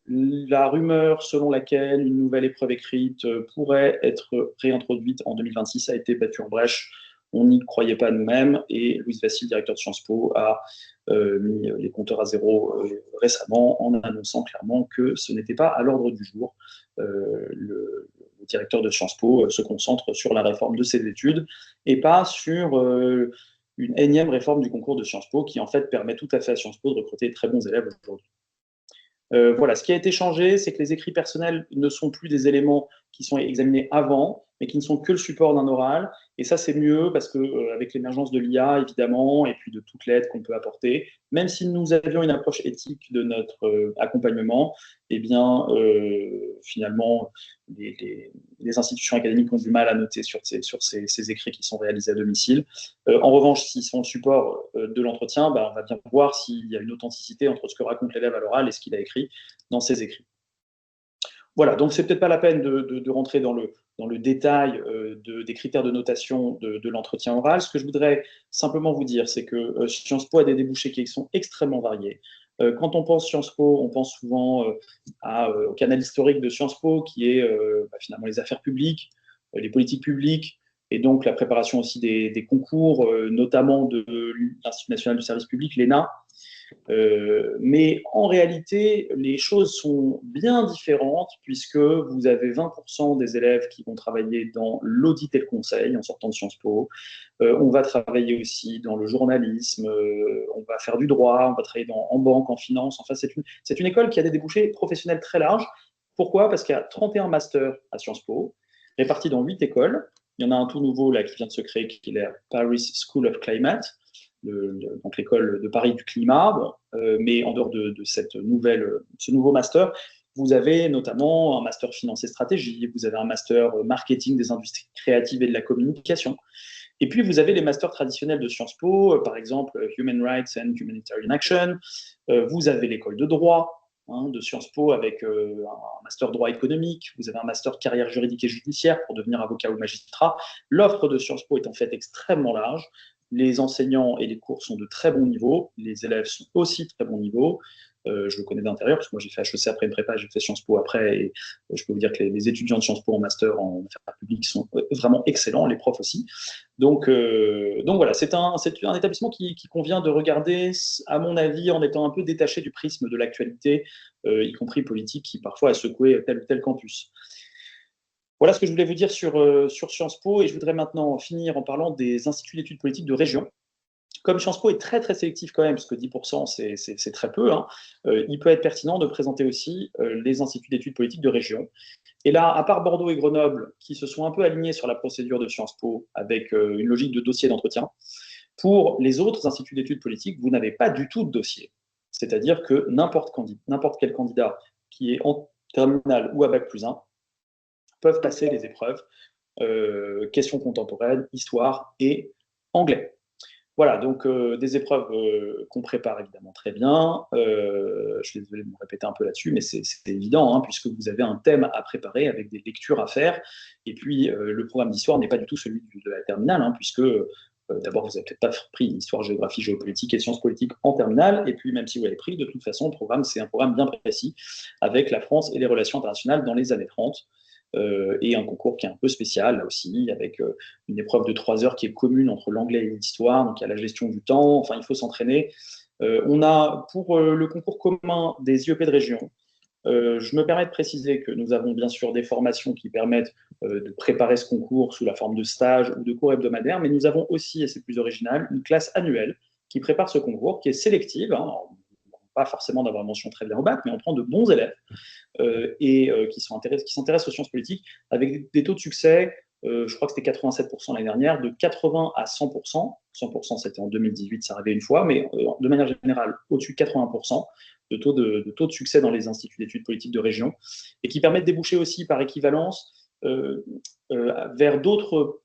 la rumeur selon laquelle une nouvelle épreuve écrite pourrait être réintroduite en 2026 a été battue en brèche. On n'y croyait pas nous-mêmes et Louise Vassil, directeur de Sciences Po, a mis les compteurs à zéro récemment en annonçant clairement que ce n'était pas à l'ordre du jour. Le directeur de Sciences Po se concentre sur la réforme de ses études et pas sur une énième réforme du concours de Sciences Po qui en fait permet tout à fait à Sciences Po de recruter de très bons élèves aujourd'hui. Voilà, ce qui a été changé, c'est que les écrits personnels ne sont plus des éléments qui sont examinés avant, mais qui ne sont que le support d'un oral. Et ça, c'est mieux parce que avec l'émergence de l'IA, évidemment, et puis de toute l'aide qu'on peut apporter, même si nous avions une approche éthique de notre accompagnement, eh bien, finalement, les institutions académiques ont du mal à noter sur ces écrits qui sont réalisés à domicile. En revanche, s'ils sont le support de l'entretien, bah, on va bien voir s'il y a une authenticité entre ce que raconte l'élève à l'oral et ce qu'il a écrit dans ses écrits. Voilà, donc c'est peut-être pas la peine de rentrer dans le détail des critères de notation de l'entretien oral. Ce que je voudrais simplement vous dire, c'est que Sciences Po a des débouchés qui sont extrêmement variés. Quand on pense Sciences Po, on pense souvent au canal historique de Sciences Po, qui est finalement les affaires publiques, les politiques publiques, et donc la préparation aussi des concours, notamment de l'Institut national du service public, l'ENA. Mais en réalité, les choses sont bien différentes puisque vous avez 20% des élèves qui vont travailler dans l'audit et le conseil en sortant de Sciences Po. On va travailler aussi dans le journalisme, on va faire du droit, on va travailler en banque, en finance. Enfin, c'est une école qui a des débouchés professionnels très larges. Pourquoi? Parce qu'il y a 31 masters à Sciences Po, répartis dans 8 écoles. Il y en a un tout nouveau là, qui vient de se créer, qui est la Paris School of Climate, donc l'école de Paris du climat. Mais en dehors de ce nouveau master, vous avez notamment un master finance et stratégie, vous avez un master marketing des industries créatives et de la communication. Et puis, vous avez les masters traditionnels de Sciences Po, par exemple Human Rights and Humanitarian Action. Vous avez l'école de droit de Sciences Po avec un master droit économique. Vous avez un master carrière juridique et judiciaire pour devenir avocat ou magistrat. L'offre de Sciences Po est en fait extrêmement large. Les enseignants et les cours sont de très bon niveau. Les élèves sont aussi de très bon niveau. Je le connais d'intérieur, parce que moi j'ai fait HEC après une prépa, j'ai fait Sciences Po après, et je peux vous dire que les étudiants de Sciences Po en master en affaires publiques sont vraiment excellents, les profs aussi. Donc voilà, c'est un établissement qui convient de regarder, à mon avis, en étant un peu détaché du prisme de l'actualité, y compris politique, qui parfois a secoué tel ou tel campus. Voilà ce que je voulais vous dire sur Sciences Po, et je voudrais maintenant finir en parlant des instituts d'études politiques de région. Comme Sciences Po est très très sélectif quand même, parce que 10% c'est très peu, hein, il peut être pertinent de présenter aussi les instituts d'études politiques de région. Et là, à part Bordeaux et Grenoble, qui se sont un peu alignés sur la procédure de Sciences Po avec une logique de dossier d'entretien, pour les autres instituts d'études politiques, vous n'avez pas du tout de dossier. C'est-à-dire que n'importe quel candidat qui est en terminale ou à Bac+1 peuvent passer les épreuves questions contemporaines, histoire et anglais. Voilà, donc des épreuves qu'on prépare évidemment très bien. Je suis désolé de me répéter un peu là-dessus, mais c'est évident, hein, puisque vous avez un thème à préparer avec des lectures à faire. Et puis, le programme d'histoire n'est pas du tout celui de la terminale, hein, puisque d'abord, vous n'avez peut-être pas pris histoire, géographie, géopolitique et sciences politiques en terminale. Et puis, même si vous l'avez pris, de toute façon, le programme, c'est un programme bien précis avec la France et les relations internationales dans les années 30. Et un concours qui est un peu spécial, là aussi, avec une épreuve de 3 heures qui est commune entre l'anglais et l'histoire, donc il y a la gestion du temps, enfin, il faut s'entraîner. On a, pour le concours commun des IEP de région, je me permets de préciser que nous avons bien sûr des formations qui permettent de préparer ce concours sous la forme de stages ou de cours hebdomadaires, mais nous avons aussi, et c'est plus original, une classe annuelle qui prépare ce concours, qui est sélective, hein, pas forcément d'avoir mention très bien au bac, mais on prend de bons élèves qui s'intéressent aux sciences politiques avec des taux de succès, je crois que c'était 87% l'année dernière, de 80 à 100%. 100% c'était en 2018, ça arrivait une fois, mais de manière générale, au-dessus de 80% de taux de succès dans les instituts d'études politiques de région, et qui permettent de déboucher aussi par équivalence vers d'autres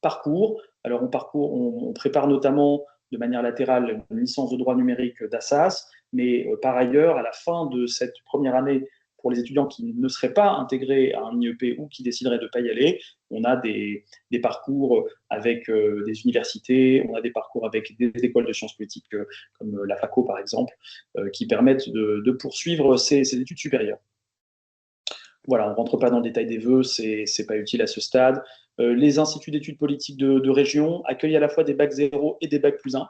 parcours. Alors on prépare notamment de manière latérale une licence de droit numérique d'Assas, mais par ailleurs, à la fin de cette première année, pour les étudiants qui ne seraient pas intégrés à un IEP ou qui décideraient de ne pas y aller, on a des parcours avec des universités, on a des parcours avec des écoles de sciences politiques comme la FACO par exemple, qui permettent de poursuivre ces études supérieures. Voilà, on ne rentre pas dans le détail des vœux, c'est pas utile à ce stade. Les instituts d'études politiques de région accueillent à la fois des bacs 0 et des bacs +1.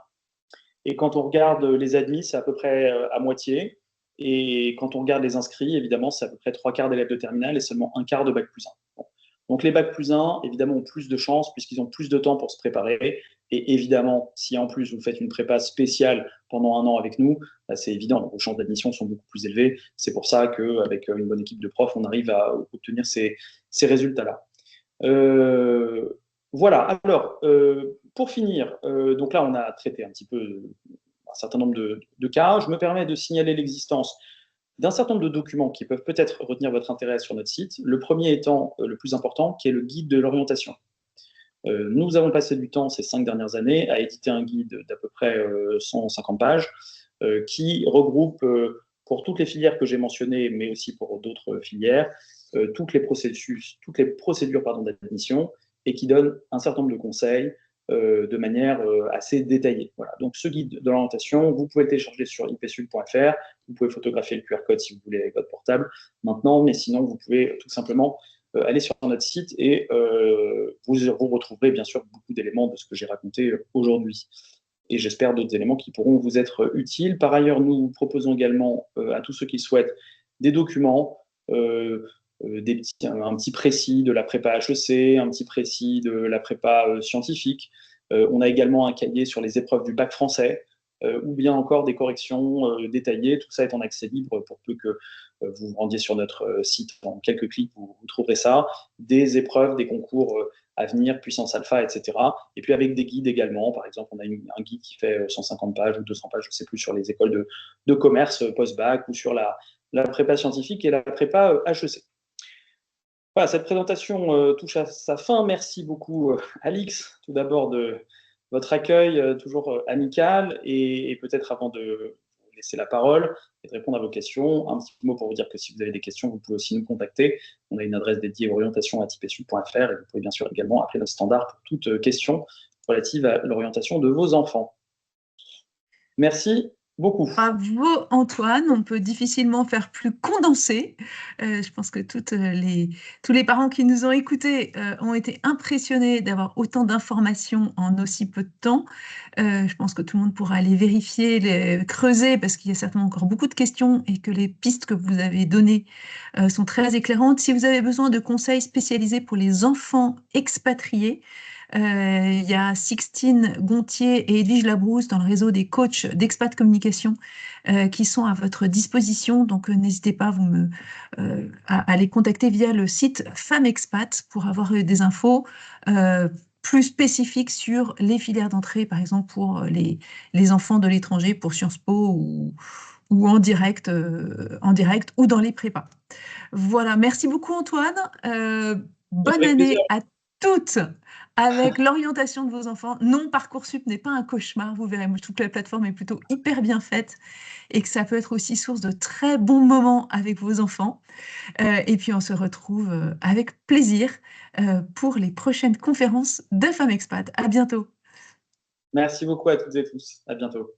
Et quand on regarde les admis, c'est à peu près à moitié. Et quand on regarde les inscrits, évidemment, c'est à peu près 3/4 d'élèves de terminale et seulement 1/4 de bac+1. Bon. Donc les bac+1, évidemment, ont plus de chances puisqu'ils ont plus de temps pour se préparer. Et évidemment, si en plus vous faites une prépa spéciale pendant 1 an avec nous, bah, c'est évident, vos chances d'admission sont beaucoup plus élevées. C'est pour ça qu'avec une bonne équipe de profs, on arrive à obtenir ces résultats-là. Voilà, alors, pour finir, donc là, on a traité un petit peu un certain nombre de cas. Je me permets de signaler l'existence d'un certain nombre de documents qui peuvent peut-être retenir votre intérêt sur notre site. Le premier étant le plus important, qui est le guide de l'orientation. Nous avons passé du temps ces 5 dernières années à éditer un guide d'à peu près 150 pages qui regroupe, pour toutes les filières que j'ai mentionnées, mais aussi pour d'autres filières, toutes les procédures d'admission et qui donne un certain nombre de conseils de manière assez détaillée. Voilà. Donc ce guide de l'orientation, vous pouvez le télécharger sur ipsud.fr, vous pouvez photographier le QR code si vous voulez avec votre portable maintenant, mais sinon vous pouvez tout simplement aller sur notre site et vous retrouverez bien sûr beaucoup d'éléments de ce que j'ai raconté aujourd'hui. et j'espère d'autres éléments qui pourront vous être utiles. Par ailleurs, nous proposons également à tous ceux qui souhaitent des documents, un petit précis de la prépa HEC, un petit précis de la prépa scientifique. On a également un cahier sur les épreuves du bac français, ou bien encore des corrections détaillées. Tout ça est en accès libre pour peu que vous vous rendiez sur notre site. En quelques clics, vous trouverez ça. Des épreuves, des concours à venir, puissance alpha, etc. Et puis avec des guides également. Par exemple, on a un guide qui fait 150 pages ou 200 pages, je ne sais plus, sur les écoles de commerce post-bac ou sur la prépa scientifique et la prépa HEC. Voilà, cette présentation touche à sa fin. Merci beaucoup, Alix, tout d'abord de votre accueil toujours amical et peut-être avant de vous laisser la parole et de répondre à vos questions, un petit mot pour vous dire que si vous avez des questions, vous pouvez aussi nous contacter. On a une adresse dédiée orientation@ipsu.fr et vous pouvez bien sûr également appeler notre standard pour toute question relative à l'orientation de vos enfants. Merci beaucoup. Bravo Antoine, on peut difficilement faire plus condensé. Je pense que tous les parents qui nous ont écoutés ont été impressionnés d'avoir autant d'informations en aussi peu de temps. Je pense que tout le monde pourra aller vérifier, creuser, parce qu'il y a certainement encore beaucoup de questions et que les pistes que vous avez données sont très éclairantes. Si vous avez besoin de conseils spécialisés pour les enfants expatriés, il y a Sixtine Gontier et Edwige Labrousse dans le réseau des coachs d'Expat Communication qui sont à votre disposition. Donc, n'hésitez pas à les contacter via le site Femmes Expat pour avoir des infos plus spécifiques sur les filières d'entrée, par exemple pour les enfants de l'étranger, pour Sciences Po ou en direct ou dans les prépas. Voilà, merci beaucoup Antoine. Bonne Avec plaisir. année à toutes avec l'orientation de vos enfants. Non, Parcoursup n'est pas un cauchemar. Vous verrez, moi, je trouve que la plateforme est plutôt hyper bien faite et que ça peut être aussi source de très bons moments avec vos enfants. Et puis, on se retrouve avec plaisir pour les prochaines conférences de Femmes Expat. À bientôt. Merci beaucoup à toutes et tous. À bientôt.